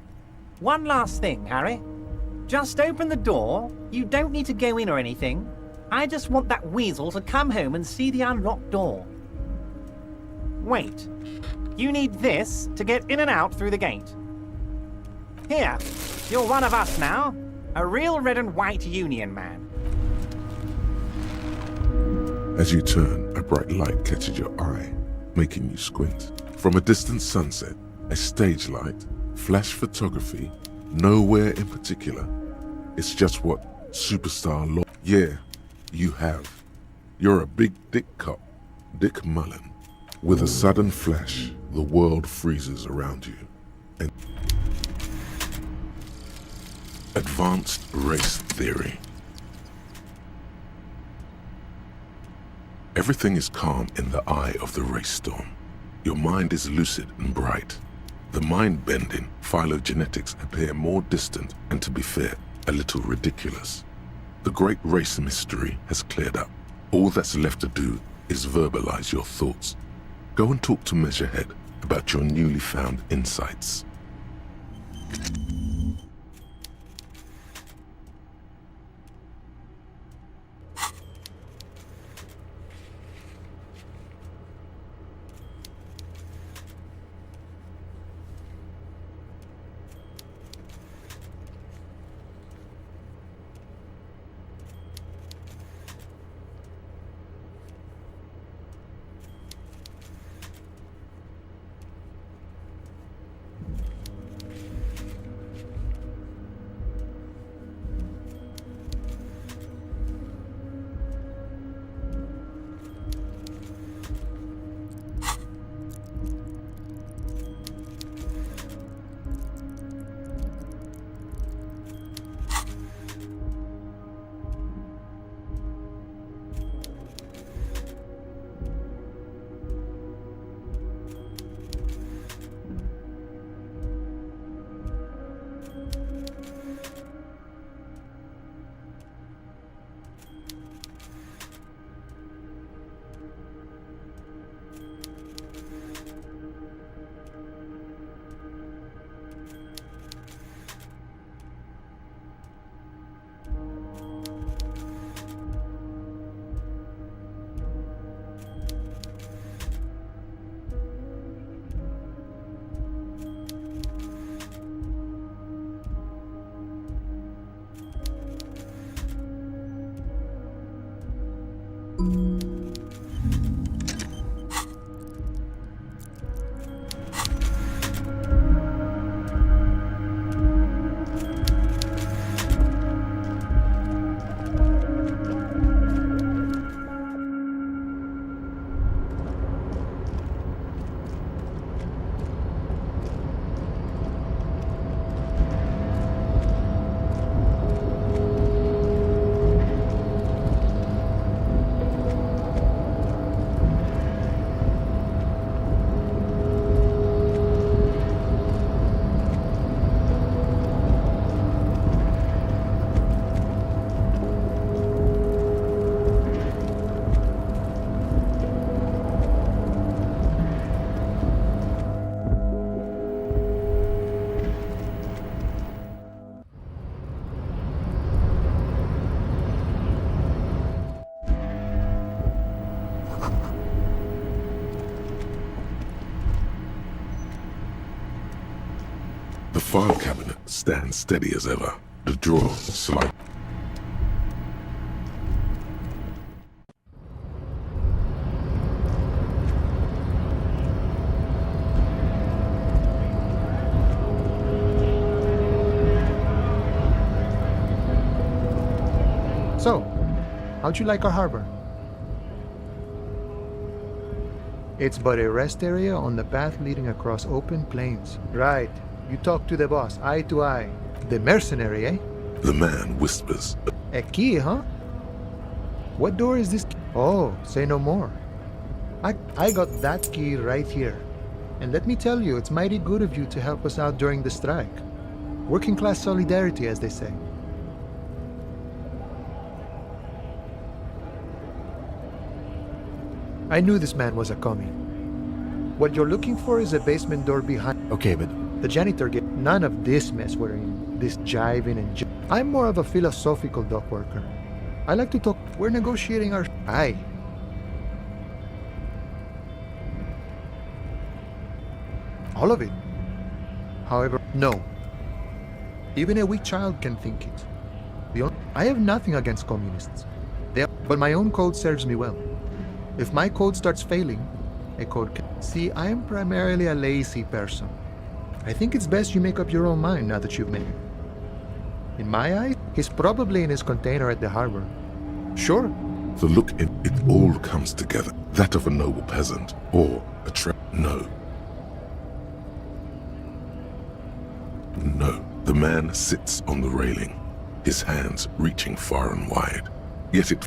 One last thing, Harry. Just open the door. You don't need to go in or anything. I just want that weasel to come home and see the unlocked door. Wait. You need this to get in and out through the gate. Here. You're one of us now. A real red and white Union man. As you turn, a bright light catches your eye, making you squint. From a distant sunset, a stage light, flash photography, nowhere in particular. It's just what superstar law. Yeah, you have. You're a big dick cop, Dick Mullen. With a sudden flash, the world freezes around you. And advanced race theory. Everything is calm in the eye of the race storm. Your mind is lucid and bright. The mind-bending phylogenetics appear more distant and, to be fair, a little ridiculous. The great race mystery has cleared up. All that's left to do is verbalize your thoughts. Go and talk to Measurehead about your newly found insights. The file cabinet stands steady as ever. The drawer slight. So, how'd you like our harbor? It's but a rest area on the path leading across open plains. Right. You talk to the boss, eye to eye. The mercenary, eh? The man whispers. A key, huh? What door is this? Oh, say no more. I got that key right here. And let me tell you, it's mighty good of you to help us out during the strike. Working class solidarity, as they say. I knew this man was a commie. What you're looking for is a basement door behind. Okay, but The janitor gave none of this mess we're in. This jiving and I'm more of a philosophical dock worker. I like to talk. We're negotiating our. Aye. All of it. However, no. Even a weak child can think it. I have nothing against communists. But my own code serves me well. If my code starts failing, a code can. See, I am primarily a lazy person. I think it's best you make up your own mind now that you've met him. In my eyes, he's probably in his container at the harbor. Sure. The look in it all comes together. That of a noble peasant or a No. No. The man sits on the railing, his hands reaching far and wide. Yet it.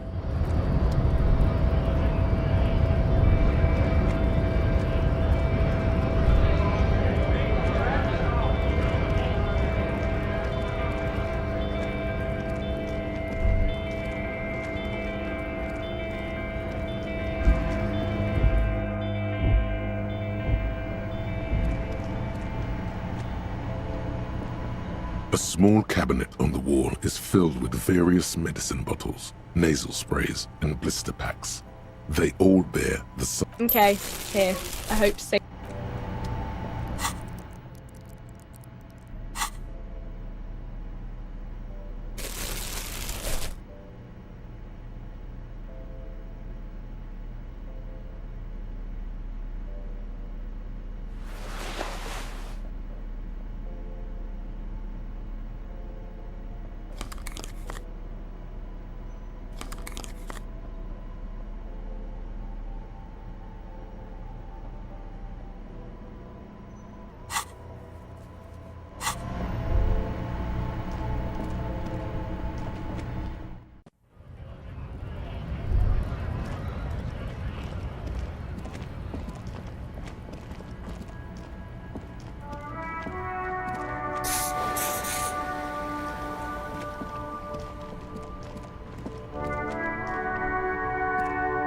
A small cabinet on the wall is filled with various medicine bottles, nasal sprays, and blister packs. They all bear the Okay, here. I hope to see.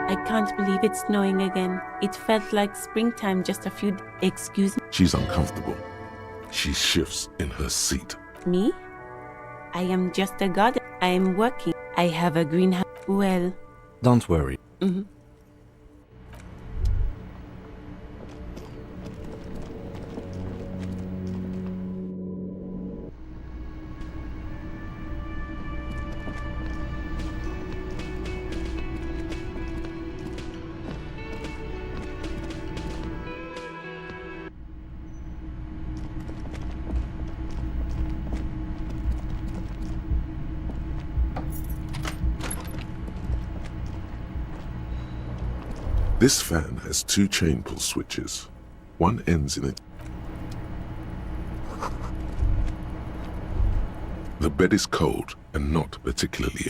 I can't believe it's snowing again. It felt like springtime just a few. Excuse me? She's uncomfortable. She shifts in her seat. Me? I am just a god. I am working. I have a greenhouse. Well. Don't worry. Mm-hmm. This fan has two chain pull switches. One ends in a... The bed is cold and not particularly...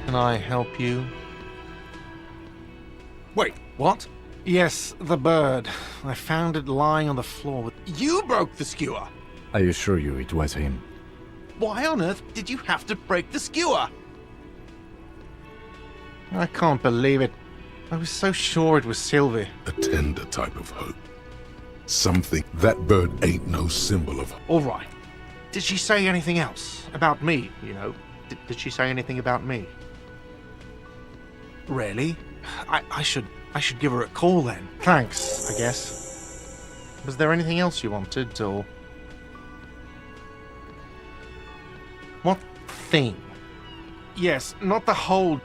Can I help you? Wait, what? Yes, the bird. I found it lying on the floor with... You broke the skewer! I assure you it was him. Why on earth did you have to break the skewer? I can't believe it. I was so sure it was Sylvie. A tender type of hope. Something. That bird ain't no symbol of... All right. Did she say anything else about me, you know? Did she say anything about me? Really? I should give her a call then. Thanks, I guess. Was there anything else you wanted, or... What thing? Yes, not the whole...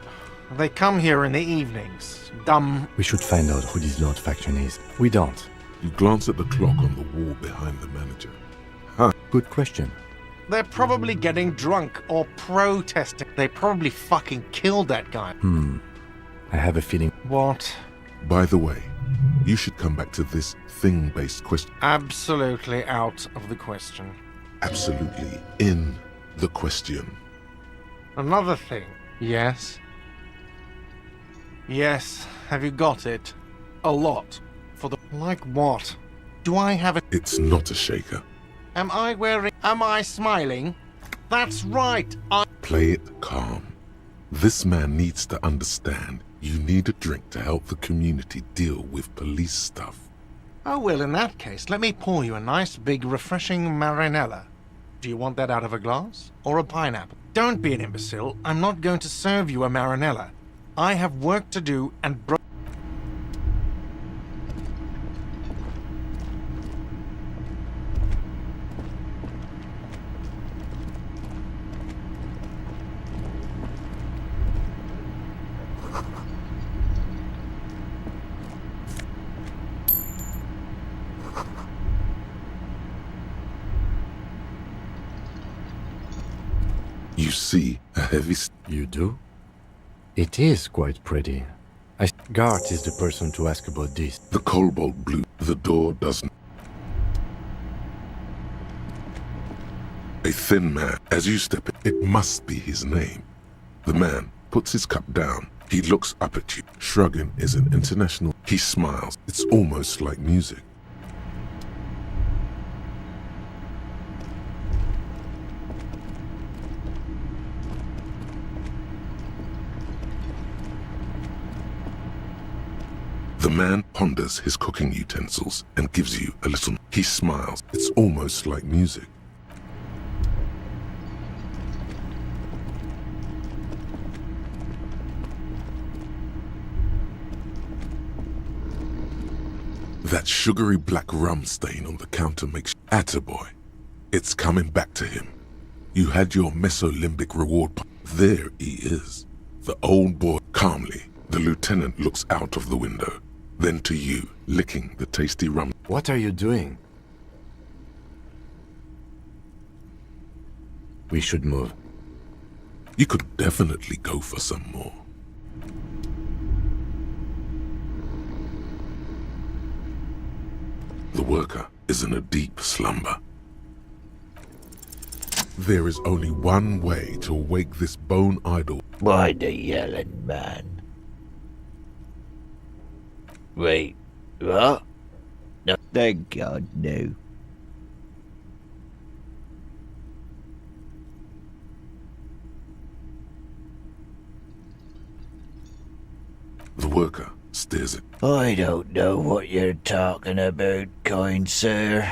They come here in the evenings. Dumb... We should find out who this Lord faction is. We don't. You glance at the clock on the wall behind the manager. Huh. Good question. They're probably getting drunk or protesting. They probably fucking killed that guy. I have a feeling. What? By the way, you should come back to this thing-based question. Absolutely out of the question. Absolutely in the question. Another thing. Yes? Yes, have you got it? A lot. For the... Like what? Do I have it? It's not a shaker. Am I smiling? That's right, Play it calm. This man needs to understand you need a drink to help the community deal with police stuff. Oh, well, in that case, let me pour you a nice, big, refreshing marinella. Do you want that out of a glass? Or a pineapple? Don't be an imbecile. I'm not going to serve you a marinella. I have work to do and You see a heavy... You do? It is quite pretty. Gart is the person to ask about this. The cobalt blue. The door doesn't... A thin man. As you step in, it must be his name. The man puts his cup down. He looks up at you. Shrugging is an international... He smiles. It's almost like music. The man ponders his cooking utensils and gives you a little... He smiles. It's almost like music. That sugary black rum stain on the counter makes... Attaboy. It's coming back to him. You had your mesolimbic reward... There he is. The old boy... Calmly, the lieutenant looks out of the window. Then to you, licking the tasty rum. What are you doing? We should move. You could definitely go for some more. The worker is in a deep slumber. There is only one way to awake this bone idol. Why the yelling, man? Wait, what? No, thank God, no. The worker stares at... I don't know what you're talking about, kind sir.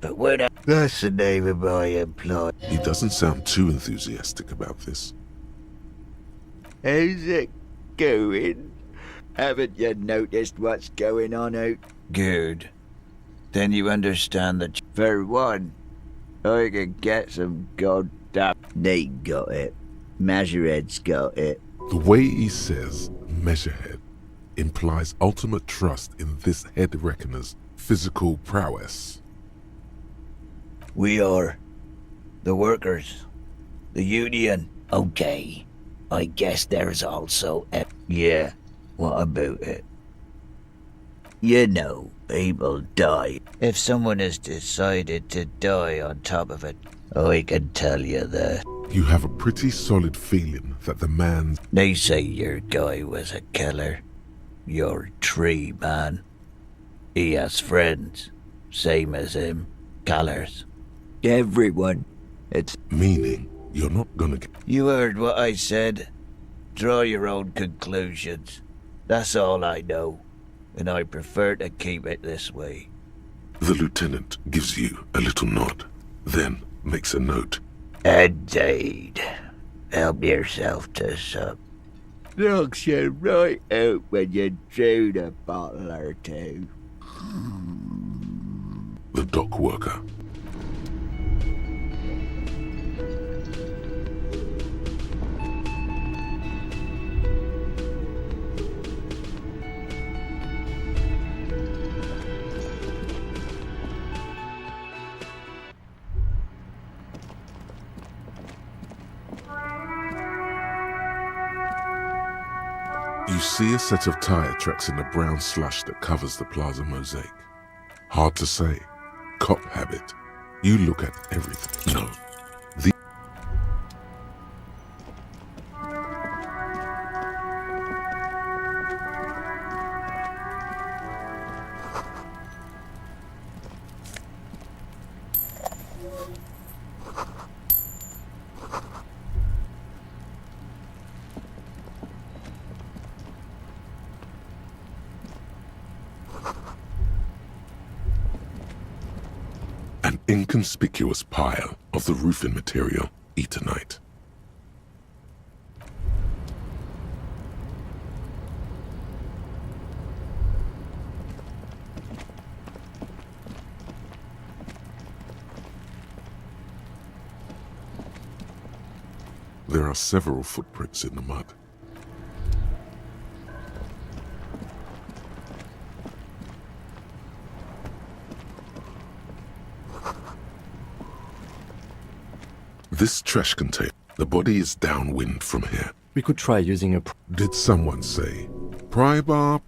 But when I... That's the name of my employer. He doesn't sound too enthusiastic about this. How's it going? Haven't you noticed what's going on out? Good. Then you understand that for one, I can get some goddamn... They got it. Measurehead's got it. The way he says Measurehead implies ultimate trust in this head reckoner's physical prowess. We are the workers. The union. Okay. I guess there's also a... Yeah. What about it? You know, people die. If someone has decided to die on top of it, I can tell you that. You have a pretty solid feeling that the man's... They say your guy was a killer. Your tree man. He has friends, same as him. Killers. Everyone. It's... Meaning, you're not gonna get... You heard what I said. Draw your own conclusions. That's all I know, and I prefer to keep it this way. The lieutenant gives you a little nod, then makes a note. Indeed. Help yourself to some. Looks you right out when you drown a bottle or two. The dock worker. You see a set of tire tracks in the brown slush that covers the plaza mosaic. Hard to say. Cop habit. You look at everything. No. The an inconspicuous pile of the roofing material, Eternite. There are several footprints in the mud. This trash container, the body is downwind from here. We could try using a... Did someone say, pry bar,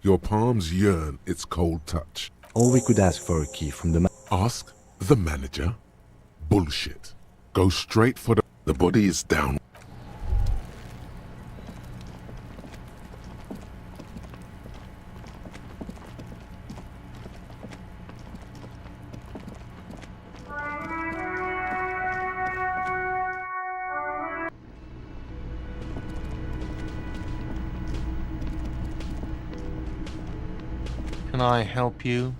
your palms yearn its cold touch. Or we could ask for a key from the... Ask the manager? Bullshit. Go straight for the... The body is down. Can I help you?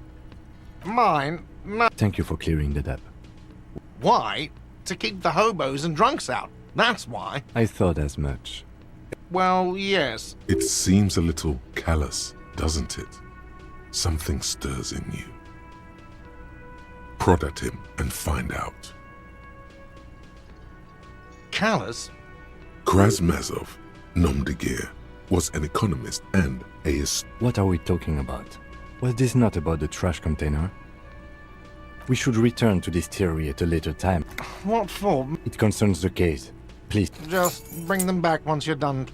Mine? No. Thank you for clearing that up. Why? To keep the hobos and drunks out. That's why. I thought as much. Well, yes. It seems a little callous, doesn't it? Something stirs in you. Prod at him and find out. Callous? Krasmazov, nom de guerre, was an economist and a... What are we talking about? Was this not about the trash container? We should return to this theory at a later time. What for? It concerns the case. Please. Just bring them back once you're done.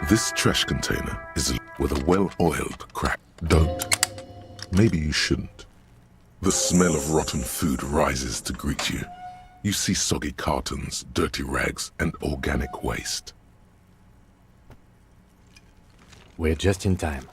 This trash container is with a well-oiled crack. Don't. Maybe you shouldn't. The smell of rotten food rises to greet you. You see soggy cartons, dirty rags, and organic waste. We're just in time.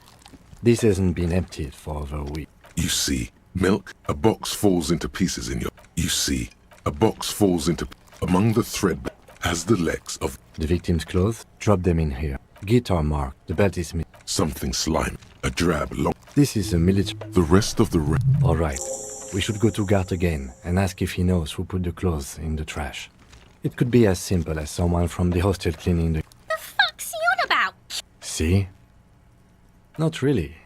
This hasn't been emptied for over a week. You see milk, a box falls into pieces in your... You see a box falls into... Among the thread has the legs of... The victim's clothes? Drop them in here. Guitar mark. The belt is missing. Something slimy. A drab long... This is a military... The rest of the... All right. We should go to Gart again and ask if he knows who put the clothes in the trash. It could be as simple as someone from the hostel cleaning the... The fuck's he on about? See? Not really.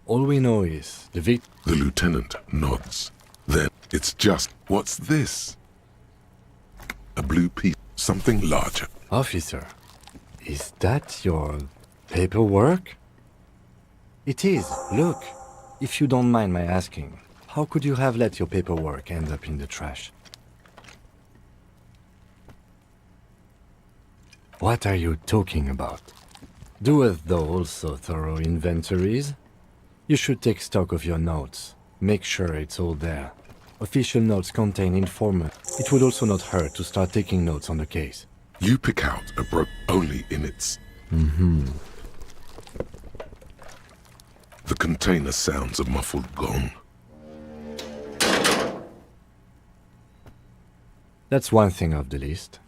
All we know is the lieutenant nods. Then it's just... What's this? A blue piece. Something larger. Officer, is that your paperwork? It is. Look. If you don't mind my asking, how could you have let your paperwork end up in the trash? What are you talking about? Doeth thou also thorough inventories? You should take stock of your notes. Make sure it's all there. Official notes contain information. It would also not hurt to start taking notes on the case. You pick out a only in its Mm-hmm. The container sounds a muffled gong. That's one thing off the list.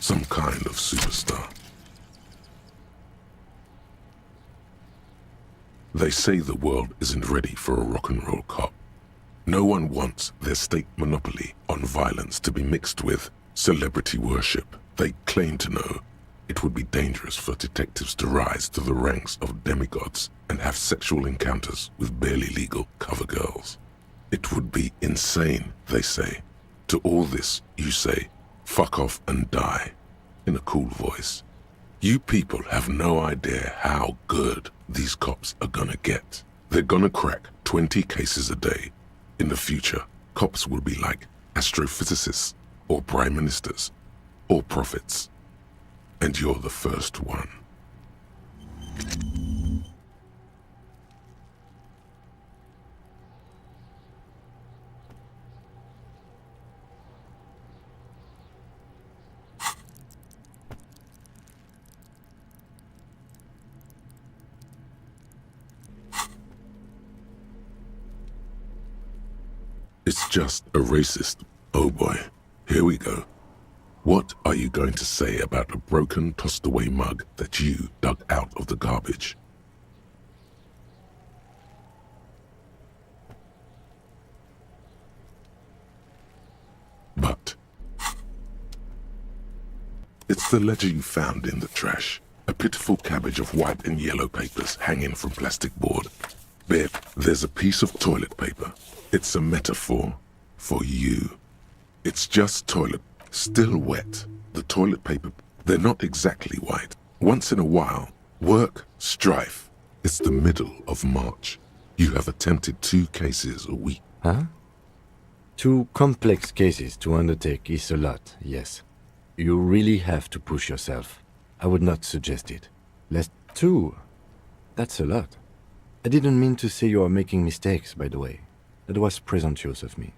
Some kind of superstar. They say the world isn't ready for a rock and roll cop. No one wants their state monopoly on violence to be mixed with celebrity worship. They claim to know it would be dangerous for detectives to rise to the ranks of demigods and have sexual encounters with barely legal cover girls. It would be insane, they say. To all this, you say, fuck off and die, in a cool voice. You people have no idea how good these cops are gonna get. They're gonna crack 20 cases a day. In the future, cops will be like astrophysicists, or prime ministers, or prophets. And you're the first one. It's just a racist. Oh boy, here we go. What are you going to say about a broken, tossed-away mug that you dug out of the garbage? But it's the ledger you found in the trash. A pitiful cabbage of white and yellow papers hanging from plastic board. Babe, there's a piece of toilet paper. It's a metaphor for you. It's just toilet, still wet. The toilet paper, they're not exactly white. Once in a while, work, strife. It's the middle of March. You have attempted 2 cases a week. Huh? 2 complex cases to undertake is a lot, yes. You really have to push yourself. I would not suggest it. Less 2. That's a lot. I didn't mean to say you are making mistakes, by the way. That was presumptuous of me.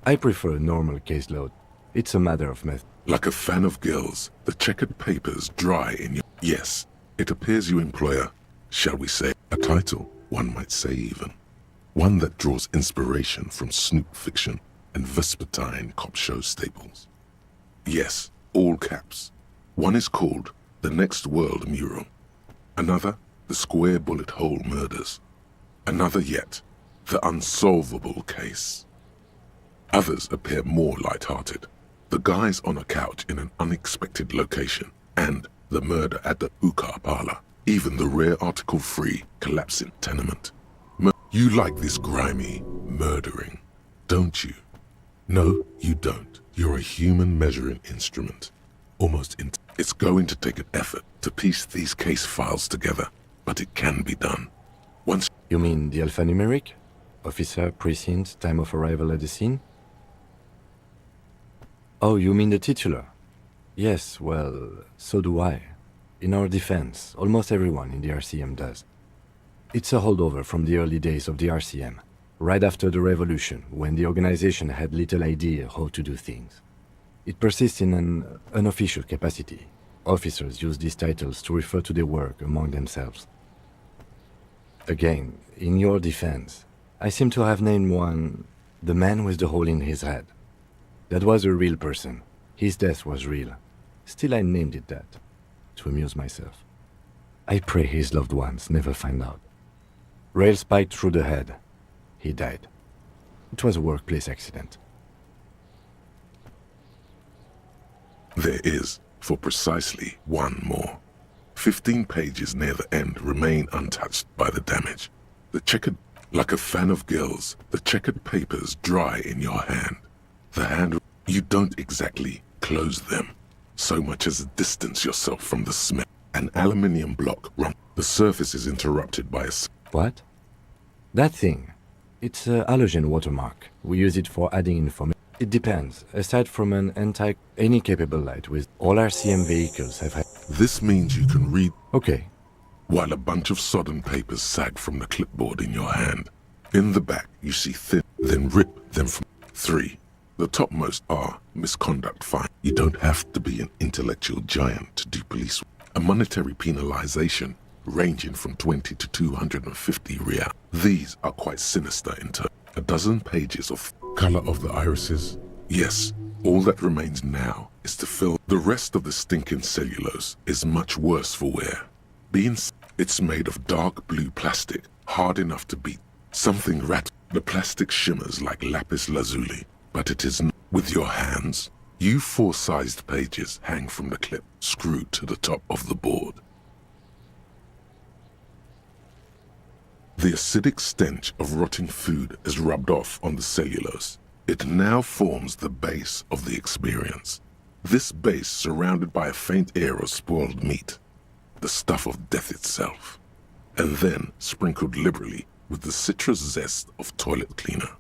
I prefer a normal caseload. It's a matter of method. Like a fan of girls, the checkered papers dry in your... Yes, it appears you employ a, shall we say, a title, one might say even. One that draws inspiration from Snoop fiction and Vespertine cop show staples. Yes, all caps. One is called The Next World Mural. Another, The Square Bullet Hole Murders. Another yet, The Unsolvable Case. Others appear more light-hearted. The guys on a couch in an unexpected location, and the murder at the hookah parlor. Even the rare article-free collapsing tenement. You like this grimy murdering, don't you? No, you don't. You're a human measuring instrument. It's going to take an effort to piece these case files together, but it can be done. Once... You mean the alphanumeric? Officer, precinct, time of arrival at the scene? Oh, you mean the titular? Yes, well, so do I. In our defense, almost everyone in the RCM does. It's a holdover from the early days of the RCM, right after the revolution, when the organization had little idea how to do things. It persists in an unofficial capacity. Officers use these titles to refer to their work among themselves. Again, in your defense, I seem to have named one, the man with the hole in his head. That was a real person. His death was real. Still, I named it that, to amuse myself. I pray his loved ones never find out. Rail spiked through the head. He died. It was a workplace accident. There is, for precisely one more. 15 pages near the end remain untouched by the damage. The checkered, like a fan of gills, the checkered papers dry in your hand. The hand, you don't exactly close them, so much as distance yourself from the smell. An aluminium block run. The surface is interrupted by a... What? That thing. It's a halogen watermark. We use it for adding information. It depends. Aside from an any capable light with all RCM vehicles have had... This means you can read... Okay. While a bunch of sodden papers sag from the clipboard in your hand. In the back, you see thin, then rip them from... 3. The topmost are misconduct fine. You don't have to be an intellectual giant to do police work. A monetary penalization ranging from 20 to 250 real. These are quite sinister in turn. A dozen pages of color of the irises. Yes, all that remains now is to fill. The rest of the stinking cellulose is much worse for wear. It's made of dark blue plastic, hard enough to beat. Something The plastic shimmers like lapis lazuli, but it is not. With your hands, you 4-sized pages hang from the clip, screwed to the top of the board. The acidic stench of rotting food is rubbed off on the cellulose. It now forms the base of the experience. This base surrounded by a faint air of spoiled meat, the stuff of death itself, and then sprinkled liberally with the citrus zest of toilet cleaner.